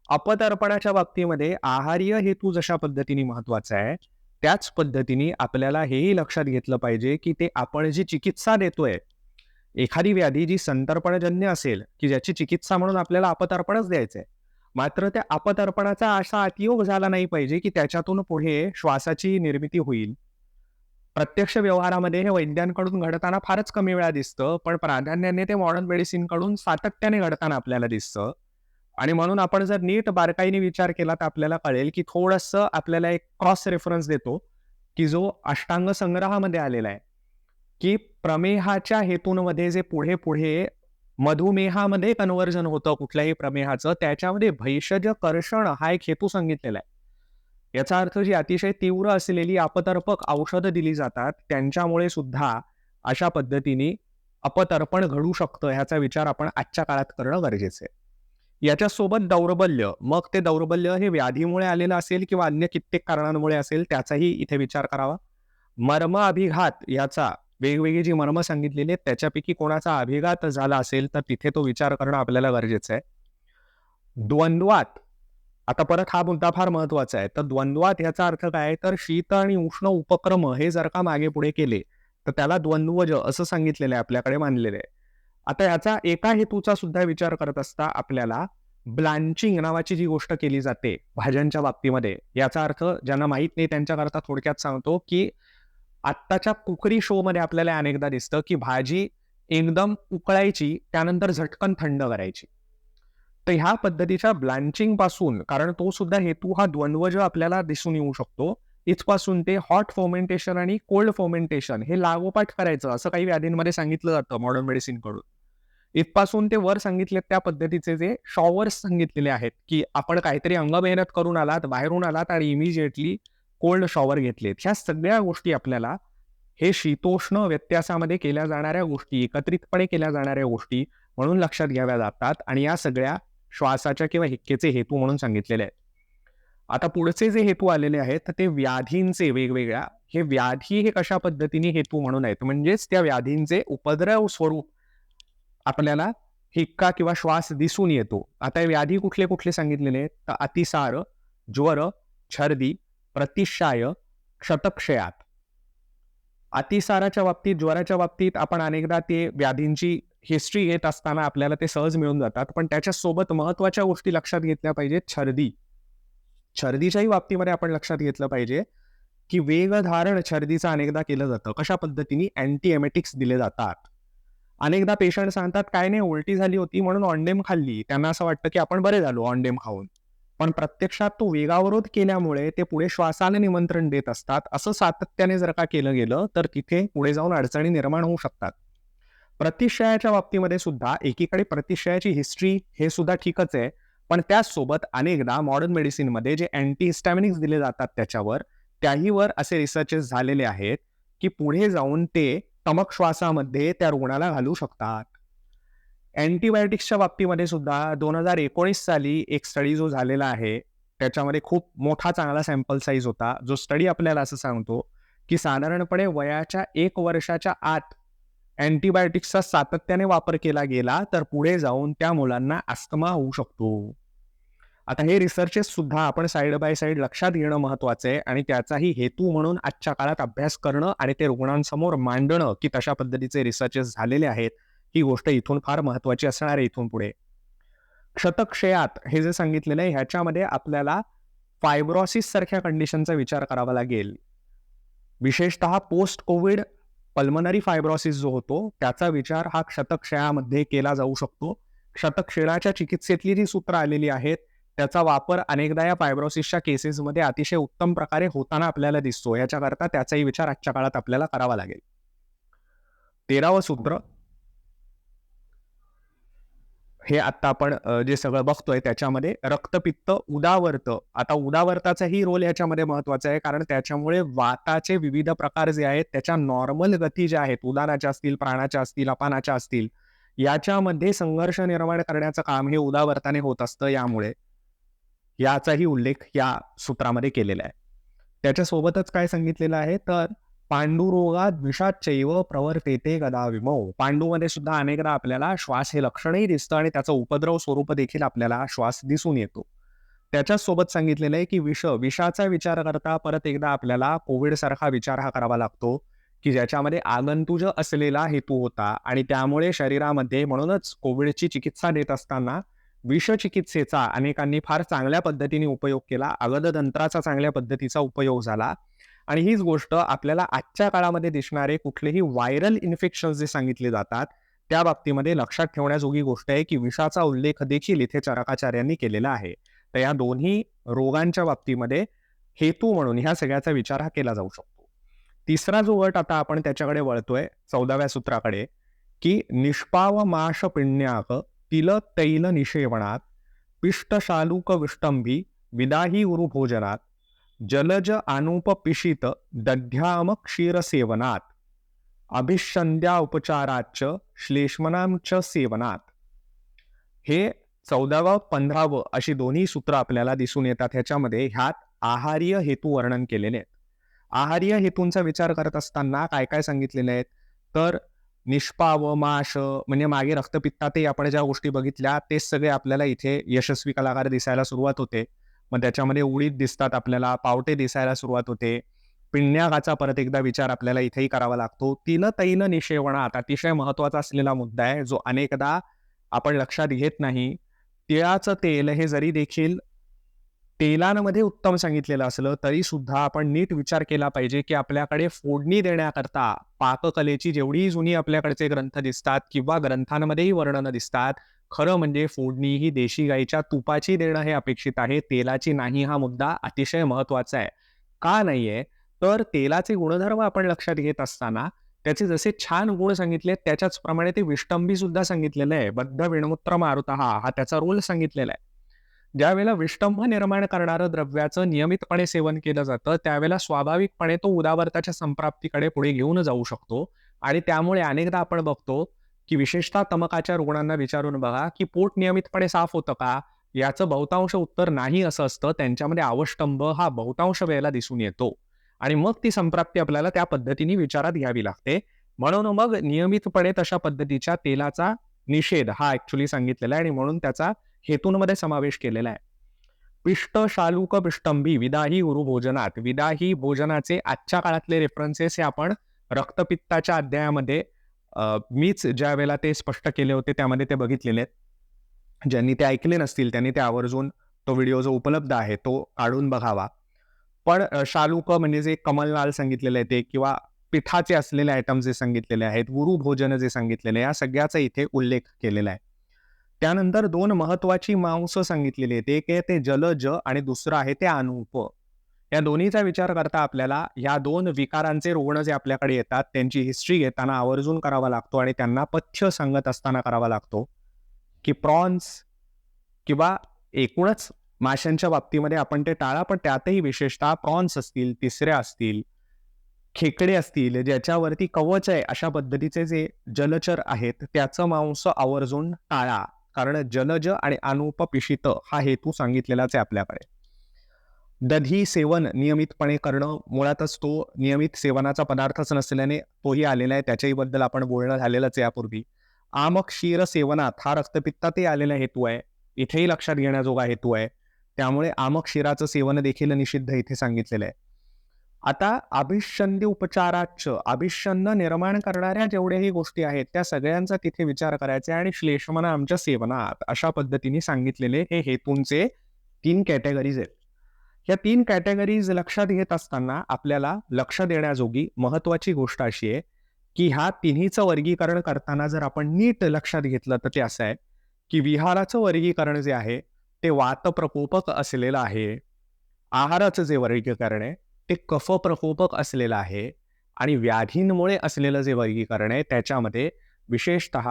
अपतर्पणाच्या बाबतीमध्ये आहार्य हेतू जशा पद्धतीने महत्त्वाचा आहे, त्याच पद्धतीने आपल्याला हेही लक्षात घेतलं पाहिजे, की ते आपण जी चिकित्सा देतोय, एखादी व्याधी जी संतर्पणजन्य असेल, की ज्याची चिकित्सा म्हणून आपल्याला अपतर्पणच द्यायचंय. मात्र त्या अपतर्पणाचा असा अतियोग झाला नाही पाहिजे, की त्याच्यातून पुढे श्वासाची निर्मिती होईल. प्रत्यक्ष व्यवहारामध्ये हे वैद्यांकडून घडताना फारच कमी वेळा दिसतं, पण प्राधान्याने ते मॉडर्न मेडिसिनकडून सातत्याने घडताना आपल्याला दिसतं. आणि म्हणून आपण जर नीट बारकाईने विचार केला तर आपल्याला कळेल, की थोडंसं आपल्याला एक क्रॉस रेफरन्स देतो, की जो अष्टांग संग्रहामध्ये आलेला आहे, की प्रमेहाच्या हेतूंमध्ये जे पुढे-पुढे मधुमेहामध्ये कन्व्हर्जन होतं कुठल्याही प्रमेहाचं, त्याच्यामध्ये भैषज कर्षण हा एक हेतू सांगितलेला आहे. याचा अर्थ जी अतिशय तीव्र असलेली अपतर्पक औषधं दिली जातात, त्यांच्यामुळे सुद्धा अशा पद्धतीने अपतर्पण घडू शकतं, ह्याचा विचार आपण आजच्या काळात करणं गरजेचं आहे. याच्यासोबत दौर्बल्य, मग ते दौर्बल्य हे व्याधीमुळे आलेलं असेल किंवा अन्य कित्येक कारणांमुळे असेल, त्याचाही इथे विचार करावा. मर्म अभिघात याचा वेगवेगळी जी मर्म सांगितलेली आहेत, त्याच्यापैकी कोणाचा अभिघात झाला असेल, तर तिथे तो विचार करणं आपल्याला गरजेचं आहे. द्वंद्वात, आता परत हा मुद्दा फार महत्वाचा आहे. तर द्वंद्वात याचा अर्थ काय? तर शीत आणि उष्ण उपक्रम हे जर का मागे पुढे केले, तर त्याला द्वंद्वज असं सांगितलेलं आहे, आपल्याकडे मानलेलं आहे. आता याचा एका हेतूचा सुद्धा विचार करत असता आपल्याला ब्लांचिंग नावाची जी गोष्ट केली जाते भाज्यांच्या बाबतीमध्ये, याचा अर्थ ज्यांना माहित नाही त्यांच्याकरता थोडक्यात सांगतो, की आत्ताच्या कुकरी शोमध्ये आपल्याला अनेकदा दिसतं, की भाजी एकदम उकळायची, त्यानंतर झटकन थंड करायची. तर ह्या पद्धतीच्या ब्लांचिंग पासून, कारण तो सुद्धा हेतू हा द्वंद्वज आपल्याला दिसून येऊ शकतो. इथपासून ते हॉट फर्मेंटेशन आणि कोल्ड फर्मेंटेशन हे लागोपाठ करायचं, असं काही व्याधींमध्ये सांगितलं जातं मॉडर्न मेडिसिनकडून. इथपासून ते वर सांगितले त्या पद्धतीचे जे शॉवर्स सांगितलेले आहेत, की आपण काहीतरी अंगमेहनत करून आलात, बाहेरून आलात आणि इमिजिएटली कोल्ड शॉवर घेतलेत. ह्या सगळ्या गोष्टी आपल्याला हे शीतोष्ण व्यत्यासामध्ये केल्या जाणाऱ्या गोष्टी, एकत्रितपणे केल्या जाणाऱ्या गोष्टी म्हणून लक्षात घ्याव्या लागतात आणि या सगळ्या श्वासाच्या किंवा हिक्केचे हेतू म्हणून सांगितलेले आहेत. आता पुढचे जे हेतू आलेले आहेत, तर ते व्याधींचे वेगवेगळ्या, हे व्याधी हे कशा पद्धतीने हेतू म्हणून आहेत, म्हणजेच त्या व्याधींचे उपद्रव स्वरूप आपल्याला हिक्का किंवा श्वास दिसून येतो. आता हे व्याधी कुठले कुठले सांगितलेले आहेत, तर अतिसार, ज्वर, छर्दी, प्रतिशाय, क्षतक्षयात. अतिसाराच्या बाबतीत, ज्वराच्या बाबतीत आपण अनेकदा ते व्याधींची हिस्ट्री घेत असताना आपल्याला ते सहज मिळून जातात. पण त्याच्यासोबत महत्त्वाच्या गोष्टी लक्षात घेतल्या पाहिजेत. छर्दीच्याही बाबतीमध्ये आपण लक्षात घेतलं पाहिजे, की वेगधारण छर्दीचं अनेकदा केलं जातं. कशा पद्धतीने अँटीएमेटिक्स दिले जातात. अनेकदा पेशंट सांगतात, "काय नाही, उलटी झाली होती म्हणून ऑन्डेम खाल्ली." त्यांना असं वाटतं, की आपण बरे झालो ऑन्डेम खाऊन. पण प्रत्यक्षात तो वेगावरोध केल्यामुळे ते पुढे श्वासाला निमंत्रण देत असतात. असं सातत्याने जर का केलं गेलं, तर तिथे पुढे जाऊन अडचणी निर्माण होऊ शकतात. प्रतिशयाच्या बाबतीमध्ये सुद्धा एकीकडे प्रतिशयाची हिस्ट्री हे सुद्धा ठीकच आहे, पण त्याचसोबत अनेकदा मॉडर्न मेडिसिनमध्ये जे अँटीहिस्टॅमिनिक्स दिले जातात त्याच्यावर, त्याहीवर असे रिसर्चेस झालेले आहेत, की पुढे जाऊन ते टमक श्वासामध्ये त्या रुग्णाला घालू शकतात. अँटिबायोटिक्सच्या बाबतीमध्ये सुद्धा 2019 साली एक स्टडी जो झालेला आहे, त्याच्यामध्ये खूप मोठा चांगला सॅम्पल साईज होता. जो स्टडी आपल्याला असं सांगतो, की साधारणपणे वयाच्या 1 वर्षाच्या आत अँटिबायोटिक्सचा सातत्याने वापर केला गेला, तर पुढे जाऊन त्या मुलांना अस्थमा होऊ शकतो. आता हे रिसर्चेस सुद्धा आपण साइड बाय साइड लक्षात घेणं महत्त्वाचं आहे आणि त्याचाही हेतू म्हणून आजच्या काळात अभ्यास करणं आणि ते रुग्णांसमोर मांडणं, की तशा पद्धतीचे रिसर्चेस झालेले आहेत. ही गोष्ट इथून फार महत्त्वाची असणार आहे इथून पुढे. क्षतक्षयात हे जे सांगितलेलं आहे ह्याच्यामध्ये आपल्याला फायब्रोसिस सारख्या कंडिशनचा विचार करावा लागेल. विशेषतः पोस्ट कोविड पल्मनरी फायब्रोसिस जो होतो त्याचा विचार हा क्षतक्षयामध्ये केला जाऊ शकतो. क्षतक्षयाच्या चिकित्सेतली जी सूत्र आलेली आहेत त्याचा वापर अनेकदा या फायब्रोसिसच्या केसेसमध्ये अतिशय उत्तम प्रकारे होताना आपल्याला दिसतो. याच्याकरता त्याचाही विचार आजच्या काळात आपल्याला करावा लागेल. 13वं सूत्र हे आता आपण जे सगळं बघतोय त्याच्यामध्ये रक्तपित्त उदावर्त. आता उदावर्ताचाही रोल याच्यामध्ये महत्वाचा आहे, कारण त्याच्यामुळे वाताचे विविध प्रकार जे आहेत त्याच्या नॉर्मल गती ज्या आहेत, उदानाच्या असतील, प्राणाच्या असतील, अपानाच्या असतील, याच्यामध्ये संघर्ष निर्माण करण्याचं काम हे उदावर्ताने होत असतं. यामुळे याचाही उल्लेख या सूत्रामध्ये केलेला आहे. त्याच्यासोबतच काय सांगितलेलं आहे, तर पांडुरोगात विषाच्चैव प्रवर्तेते गदाविमो. पांडूमध्ये सुद्धा अनेकदा आपल्याला श्वास हे लक्षणही दिसतं आणि त्याचं उपद्रव स्वरूप देखील आपल्याला श्वास दिसून येतो. त्याच्याच सोबत सांगितलेलं आहे की विषाचा विचार करता परत एकदा आपल्याला कोविड सारखा विचार हा करावा लागतो, की ज्याच्यामध्ये आगंतुज असलेला हेतू होता आणि त्यामुळे शरीरामध्ये, म्हणूनच कोविडची चिकित्सा देत असताना विषचिकित्सेचा अनेकांनी फार चांगल्या पद्धतीने उपयोग केला. अगदतंत्राचा चांगल्या पद्धतीचा उपयोग झाला आणि हीच गोष्ट आपल्याला आजच्या काळामध्ये दिसणारे कुठलेही व्हायरल इन्फेक्शन्स जे सांगितले जातात त्या बाबतीमध्ये लक्षात ठेवण्याजोगी गोष्ट आहे, की विषाचा उल्लेख देखील इथे चरकाचार्यांनी केलेला आहे. तर या दोन्ही रोगांच्या बाबतीमध्ये हेतू म्हणून ह्या सगळ्याचा विचार हा केला जाऊ शकतो. तिसरा जो गट आता आपण त्याच्याकडे वळतोय 14व्या सूत्राकडे, की निष्पाव माश पिण्याक तिल तैल निषेवणात पिष्ट शालूक विष्टंभी विदाही उरु भोजनात जलज अनुपपिशित दध्याम क्षीरसेवनात अभिषंध्या उपचाराच श्लेष्मनांच सेवनात. हे 14व 15व अशी दोन्ही सूत्र आपल्याला दिसून येतात. ह्याच्यामध्ये ह्यात आहार्य हेतू वर्णन केलेले आहेत. आहार्य हेतूंचा विचार करत असताना काय काय सांगितलेले आहेत, तर निष्पाव माश म्हणजे मागे रक्तपित्तातही आपण ज्या गोष्टी बघितल्या तेच सगळे आपल्याला इथे यशस्वी कलाकार दिसायला सुरुवात होते. मग त्याच्यामध्ये उडीद दिसतात आपल्याला, पावटे दिसायला सुरुवात होते. पिण्यागाचा परत एकदा विचार आपल्याला इथेही करावा लागतो. तिल तैल निषेवणात अतिशय महत्वाचा असलेला मुद्दा आहे, जो अनेकदा आपण लक्षात घेत नाही. तिळाचं तेल हे जरी देखील तेलांमध्ये उत्तम सांगितलेलं असलं तरी सुद्धा आपण नीट विचार केला पाहिजे, की आपल्याकडे फोडणी देण्याकरता पाककलेची जेवढी जुनी आपल्याकडचे ग्रंथ दिसतात किंवा ग्रंथांमध्येही वर्णनं दिसतात, खरं म्हणजे फोडणी ही देशी गाईच्या तुपाची देणं हे अपेक्षित आहे, तेलाची नाही. हा मुद्दा अतिशय महत्वाचा आहे. का नाहीये, तर तेलाचे गुणधर्म आपण लक्षात घेत असताना त्याचे जसे छान गुण सांगितले त्याच्याच प्रमाणे ते विष्टंभी सुद्धा सांगितलेलं आहे. बद्ध विणमुत्र मारुतः हा त्याचा रोल सांगितलेला आहे. ज्यावेळेला विष्टंभ निर्माण करणारं द्रव्याचं नियमितपणे सेवन केलं जातं त्यावेळेला स्वाभाविकपणे तो उदावर्ताच्या संप्राप्तीकडे पुढे घेऊन जाऊ शकतो आणि त्यामुळे अनेकदा आपण बघतो, की विशेषतः तमकाच्या रुग्णांना विचारून बघा, की पोट नियमितपणे साफ होतं का? याचं बहुतांश उत्तर नाही असं असतं. त्यांच्यामध्ये अवष्टंभ हा बहुतांश वेळेला दिसून येतो आणि मग ती संप्राप्ती आपल्याला त्या पद्धतीने विचारात घ्यावी लागते. म्हणून मग नियमितपणे तशा पद्धतीच्या तेलाचा निषेध हा ऍक्च्युली सांगितलेला आहे आणि म्हणून त्याचा हेतूंमध्ये समावेश केलेला आहे. पिष्ट शालूक पिष्टंभी विदाही उरु भोजनात. विदाही भोजनाचे आजच्या काळातले रेफरन्सेस हे आपण रक्तपित्ताच्या अध्यायामध्ये मीच ज्या वेळेला ते स्पष्ट केले होते त्यामध्ये ते बघितलेले आहेत. ज्यांनी ते ऐकले नसतील त्यांनी ते आवर्जून तो व्हिडिओ जो उपलब्ध आहे तो काढून बघावा. पण शालूक म्हणजे जे कमलनाल सांगितलेले आहे ते, किंवा पिठाचे असलेले आयटम जे सांगितलेले आहेत, गुरु भोजन जे सांगितलेले आहे, या सगळ्याचा इथे उल्लेख केलेला आहे. त्यानंतर 2 महत्वाची मांस सांगितलेली आहेत. एक आहे ते जलज आणि दुसरं आहे ते अनुप. या दोन्हीचा विचार करता आपल्याला या 2 विकारांचे रुग्ण जे आपल्याकडे येतात त्यांची हिस्ट्री घेताना आवर्जून करावा लागतो आणि त्यांना पथ्य सांगत असताना करावा लागतो, की प्रॉन्स किंवा एकूणच माशांच्या बाबतीमध्ये आपण ते टाळा, पण त्यातही विशेषतः प्रॉन्स असतील, तिसऱ्या असतील, खेकडे असतील, ज्याच्यावरती कवच आहे, अशा पद्धतीचे जे जलचर आहेत, त्याचं मांस आवर्जून टाळा. कारण जलज आणि अनुपपिशित हा हेतू सांगितलेलाच आहे आपल्याकडे. दधी सेवन नियमितपणे करणं, मुळातच तो नियमित सेवनाचा पदार्थच नसल्याने तोही आलेला आहे. त्याच्याही बद्दल आपण बोलणं झालेलंच आहे यापूर्वी. आमक क्षीर सेवनात हा रक्तपित्तातही आलेला हेतू आहे. इथेही लक्षात घेण्याजोगा हेतू आहे. त्यामुळे आमक क्षीराचं सेवन देखील निषिद्ध इथे सांगितलेलं आहे. आता अभिषंधी उपचाराच अभिषन्न निर्माण करणाऱ्या जेवढ्याही गोष्टी आहेत त्या सगळ्यांचा तिथे विचार करायचा आहे आणि श्लेषमना आमच्या सेवनात अशा पद्धतीने सांगितलेले हे हेतूंचे 3 कॅटेगरीज आहेत. या 3 कॅटेगरीज लक्षात घेत असताना आपल्याला लक्ष देण्याजोगी महत्वाची गोष्ट अशी आहे की ह्या तिन्हीचं वर्गीकरण करताना जर आपण नीट लक्षात घेतलं तर ते असं आहे की विहाराचं वर्गीकरण जे आहे ते वातप्रकोपक असलेलं आहे. आहाराचं जे वर्गीकरण आहे ते कफप्रकोपक असलेलं आहे आणि व्याधींमुळे असलेलं जे वर्गीकरण आहे त्याच्यामध्ये विशेषतः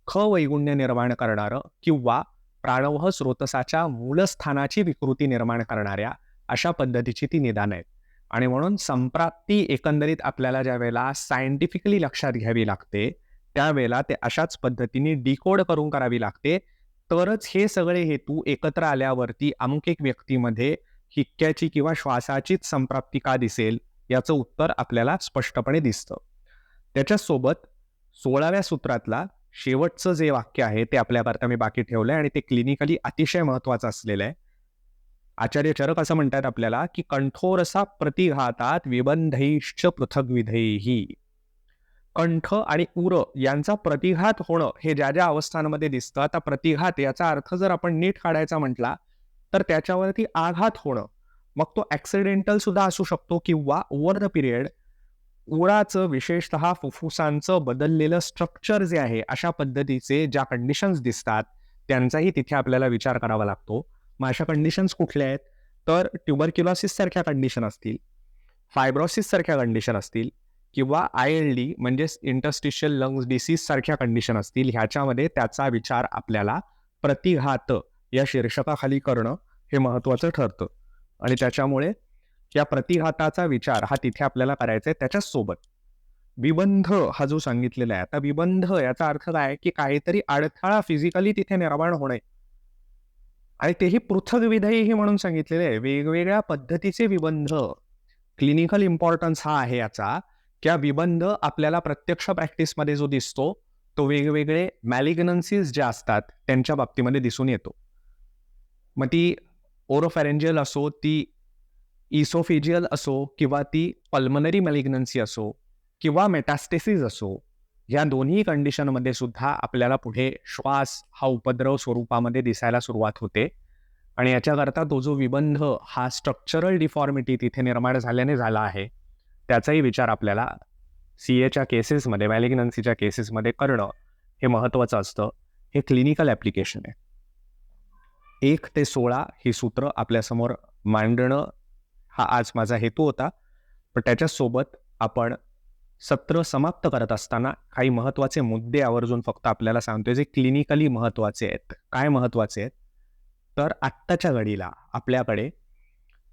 वैगुण्य निर्माण करणारं किंवा प्राणवह स्रोतसाच्या मूलस्थानाची विकृती निर्माण करणाऱ्या अशा पद्धतीची ती निदान आहेत. आणि म्हणून संप्राप्ती एकंदरीत आपल्याला ज्या वेळेला सायंटिफिकली लक्षात घ्यावी लागते त्यावेळेला ते अशाच पद्धतीने डिकोड करून करावी लागते. तरच हे सगळे हेतू एकत्र आल्यावरती अमुक एक व्यक्तीमध्ये हिक्क्याची किंवा श्वासाचीच संप्राप्ती का दिसेल याचं उत्तर आपल्याला स्पष्टपणे दिसतं. त्याच्यासोबत 16व्या सूत्रातला शेवटचं जे वाक्य आहे ते आपल्याकरता मी बाकी ठेवलंय आणि ते क्लिनिकली अतिशय महत्वाचं असलेलं आहे. आचार्य चरक असं म्हणतात आपल्याला की कंठोरसा प्रतिघातात विबंधैश्च पृथग्विधैही. कंठ आणि उर यांचा प्रतिघात होणं हे ज्या ज्या अवस्थांमध्ये दिसतं. आता प्रतिघात याचा अर्थ जर आपण नीट काढायचा म्हटला तर त्याच्यावरती आघात होणं, मग तो ऍक्सिडेंटल सुद्धा असू शकतो किंवा ओव्हर द पिरियड उराचं विशेषतः फुफ्फुसांचं बदललेलं स्ट्रक्चर जे आहे अशा पद्धतीचे ज्या कंडिशन्स दिसतात त्यांचाही तिथे आपल्याला विचार करावा लागतो. मग अशा कंडिशन्स कुठल्या आहेत तर ट्युबरक्युलोसिस सारख्या कंडिशन असतील, फायब्रोसिस सारख्या कंडिशन असतील किंवा ILD म्हणजेच इंटरस्टिशियल लंग्स डिसीज सारख्या कंडिशन असतील. ह्याच्यामध्ये त्याचा विचार आपल्याला प्रतिघात या शीर्षकाखाली करणं हे महत्वाचं ठरतं आणि त्याच्यामुळे या प्रतिघाताचा विचार हा तिथे आपल्याला करायचा आहे. त्याच्याच सोबत विबंध हा जो सांगितलेला आहे, आता विबंध याचा अर्थ काय की काहीतरी अडथळा फिजिकली तिथे निर्माण होणे आणि तेही पृथक विधेयही म्हणून सांगितलेले आहे. वेगवेगळ्या पद्धतीचे विबंध. क्लिनिकल इम्पॉर्टन्स हा आहे याचा की विबंध आपल्याला प्रत्यक्ष प्रॅक्टिसमध्ये जो दिसतो तो वेगवेगळे मॅलिग्नन्सीज ज्या असतात त्यांच्या बाबतीमध्ये दिसून येतो. मग ती ओरोफॅरेंजियल असो, ती इसोफेजियल असो किंवा ती पल्मनरी मॅलिग्नन्सी असो किंवा मेटास्टेसिस असो, या दोन्ही कंडिशनमध्ये सुद्धा आपल्याला पुढे श्वास हा उपद्रव स्वरूपामध्ये दिसायला सुरुवात होते आणि याच्याकरता तो जो विबंध हा स्ट्रक्चरल डिफॉर्मिटी तिथे निर्माण झाल्याने झाला आहे त्याचाही विचार आपल्याला CAच्या केसेसमध्ये, मॅलिग्नन्सीच्या केसेसमध्ये करणं हे महत्वाचं असतं. हे क्लिनिकल ॲप्लिकेशन आहे. 1 ते 16 ही सूत्र आपल्यासमोर मांडणं हा आज माझा हेतू होता. पण त्याच्यासोबत आपण सत्र समाप्त करत असताना काही महत्वाचे मुद्दे आवर्जून फक्त आपल्याला सांगतोय जे क्लिनिकली महत्वाचे आहेत. काय महत्वाचे आहेत तर आत्ताच्या घडीला आपल्याकडे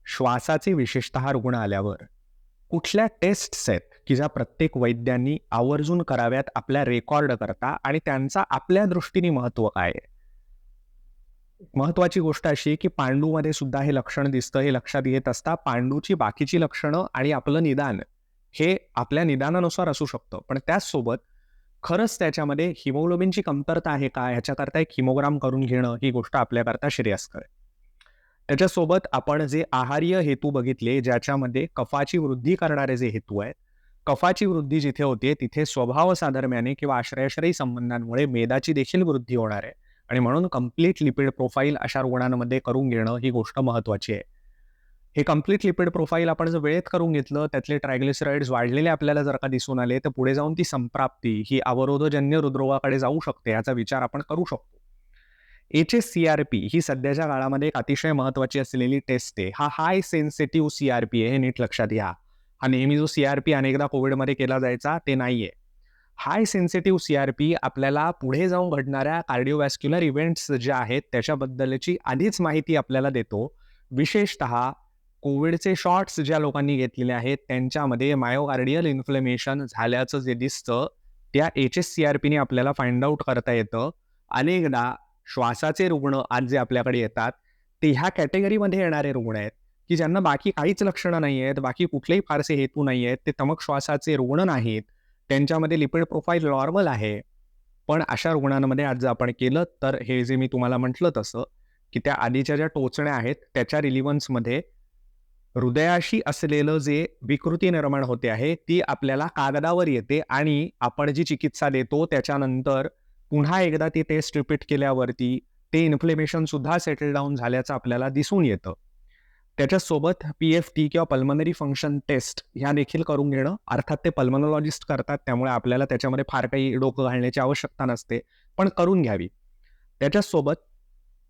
श्वासाचे विशेषतः रुग्ण आल्यावर कुठल्या टेस्ट्स आहेत की ज्या प्रत्येक वैद्यांनी आवर्जून कराव्यात आपल्या रेकॉर्ड करता आणि त्यांचा आपल्या दृष्टीने महत्व काय आहे. महत्वाची गोष्ट अशी आहे की पांडूमध्ये सुद्धा हे लक्षण दिसतं. हे लक्षात घेत असता पांडूची बाकीची लक्षणं आणि आपलं निदान हे आपल्या निदानानुसार असू शकतं. पण त्याचसोबत खरंच त्याच्यामध्ये हिमोग्लोबिनची कमतरता आहे का ह्याच्याकरता एक हिमोग्राम करून घेणं ही गोष्ट आपल्याकरता श्रेयस्कर आहे. त्याच्यासोबत आपण जे आहार्य हेतू बघितले ज्याच्यामध्ये कफाची वृद्धी करणारे जे हेतू आहेत, कफाची वृद्धी जिथे होते तिथे स्वभाव साधर्म्याने किंवा आश्रयाश्रयी संबंधांमुळे मेदाची देखील वृद्धी होणार आहे आणि म्हणून कम्प्लीट लिपिड प्रोफाईल अशा रुग्णांमध्ये करून घेणं ही गोष्ट महत्वाची आहे. हे कम्प्लीट लिपिड प्रोफाईल आपण जर वेळेत करून घेतलं, त्यातले ट्रायग्लिसराइड्स वाढलेले आपल्याला जर का दिसून आले तर पुढे जाऊन ती संप्राप्ती ही अवरोधजन्य हृदरोगाकडे जाऊ शकते याचा विचार आपण करू शकतो. HSCRP ही सध्याच्या काळामध्ये एक अतिशय महत्वाची असलेली टेस्ट आहे. हा हाय सेन्सिटिव्ह CRP आहे, हे नीट लक्षात घ्या. हा नेहमी जो CRP अनेकदा कोविडमध्ये केला जायचा ते नाहीये. हाय सेन्सिटिव्ह CRP आपल्याला पुढे जाऊन घडणाऱ्या कार्डिओवॅस्क्युलर इव्हेंट्स ज्या आहेत त्याच्याबद्दलची आधीच माहिती आपल्याला देतो. विशेषतः कोविडचे शॉट्स ज्या लोकांनी घेतलेले आहेत, त्यांच्यामध्ये मायोकार्डियल इन्फ्लेमेशन झाल्याचं जे दिसतं, त्या HSCRPने आपल्याला फाइंड आउट करता येतं. अनेकदा श्वासाचे रुग्ण आज जे आपल्याकडे येतात, ते ह्या कॅटेगरीमध्ये येणारे रुग्ण आहेत, की ज्यांना बाकी काहीच लक्षणं नाही आहेत, बाकी कुठलेही फारसे हेतू नाही आहेत. ते तमक श्वासाचे रुग्ण नाहीत. त्यांच्यामध्ये लिपिड प्रोफाईल नॉर्मल आहे. पण अशा रुग्णांमध्ये आज जर आपण केलं, तर हे जे मी तुम्हाला म्हटलं तसं, की त्या आधीच्या ज्या टोचण्या आहेत, त्याच्या रिलिव्हन्समध्ये हृदयाशी असलेलं जे विकृती निर्माण होते आहे, ती आपल्याला कागदावर येते आणि आपण जी चिकित्सा देतो त्याच्यानंतर पुन्हा एकदा ती टेस्ट रिपीट केल्यावरती ते इन्फ्लेमेशन सुद्धा सेटल डाऊन झाल्याचं आपल्याला दिसून येतं. त्याच्यासोबत PFT किंवा पल्मनरी फंक्शन टेस्ट ह्या देखील करून घेणं, अर्थात ते पल्मनॉलॉजिस्ट करतात, त्यामुळे आपल्याला त्याच्यामध्ये फार काही डोकं घालण्याची आवश्यकता नसते, पण करून घ्यावी. त्याच्यासोबत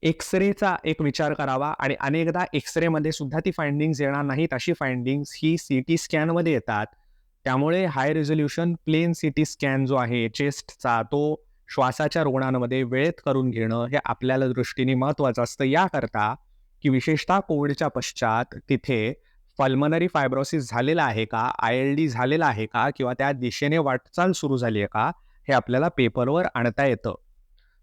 एक्स-रेचा एक विचार करावा आणि अनेकदा एक्स-रेमध्ये सुद्धा ती फाइंडिंग्ज येणार नाहीत. अशी फाइंडिंग्ज ही CT स्कॅनमध्ये येतात. त्यामुळे हाय रिझोल्यूशन प्लेन CT स्कॅन जो आहे चेस्टचा, तो श्वासाच्या रुग्णांमध्ये वेळेत करून घेणं हे आपल्याला दृष्टीने महत्त्वाचं असतं. याकरता की विशेषतः कोविडच्या पश्चात तिथे पल्मनरी फायब्रोसिस झालेला आहे का, ILD झालेला आहे का किंवा त्या दिशेने वाटचाल सुरू झाली आहे का, हे आपल्याला पेपरवर आणता येतं.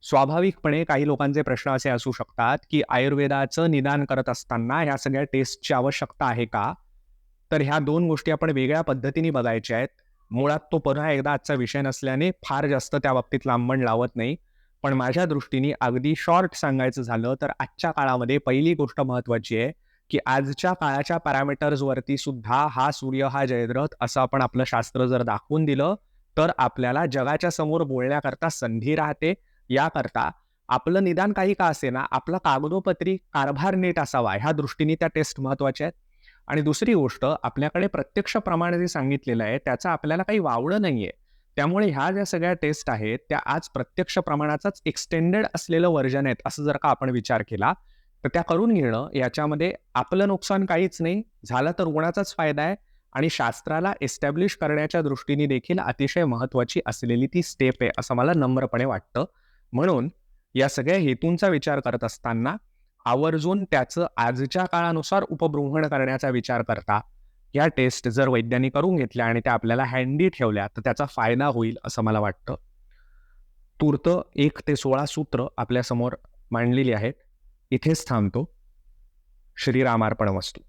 स्वाभाविकपणे काही लोकांचे प्रश्न असे असू शकतात, की आयुर्वेदाचं निदान करत असताना ह्या सगळ्या टेस्टची आवश्यकता आहे का? तर ह्या 2 गोष्टी आपण वेगळ्या पद्धतीने बघायच्या आहेत. मुळात तो पुन्हा एकदा आजचा विषय नसल्याने फार जास्त त्या बाबतीत लांबण लावत नाही. पण माझ्या दृष्टीने अगदी शॉर्ट सांगायचं झालं तर आजच्या काळामध्ये पहिली गोष्ट महत्त्वाची आहे, की आजच्या काळाच्या पॅरामीटर्सवरती सुद्धा हा सूर्य हा जयद्रथ असं आपण आपलं शास्त्र जर दाखवून दिलं, तर आपल्याला जगाच्या समोर बोलण्याकरता संधी राहते. याकरता आपलं निदान काही का असेना, आपला कागदोपत्री कारभार नीट असावा ह्या दृष्टीने त्या टेस्ट महत्त्वाच्या आहेत. आणि दुसरी गोष्ट, आपल्याकडे प्रत्यक्ष प्रमाण जे सांगितलेलं आहे, त्याचं आपल्याला काही वावडं नाहीये. त्यामुळे ह्या ज्या सगळ्या टेस्ट आहेत, त्या आज प्रत्यक्ष प्रमाणाचाच एक्सटेंडेड असलेलं व्हर्जन आहेत, असं जर का आपण विचार केला, तर त्या करून घेणं याच्यामध्ये आपलं नुकसान काहीच नाही. झालं तर रुग्णाचाच फायदा आहे आणि शास्त्राला एस्टॅब्लिश करण्याच्या दृष्टीने देखील अतिशय महत्त्वाची असलेली ती स्टेप आहे, असं मला नम्रपणे वाटतं. म्हणून या सगळ्या हेतूंचा विचार करत असताना आवर्जून त्याचं आजच्या काळानुसार उपबृंहण करण्याचा विचार करता या टेस्ट जर वैद्यांनी करून घेतल्या आणि त्या आपल्याला हँडी ठेवल्या तर त्याचा फायदा होईल असं मला वाटतं. तूर्त 1 ते 16 सूत्र आपल्यासमोर मांडलेली आहेत. इथेच थांबतो. श्रीरामार्पणमस्तु.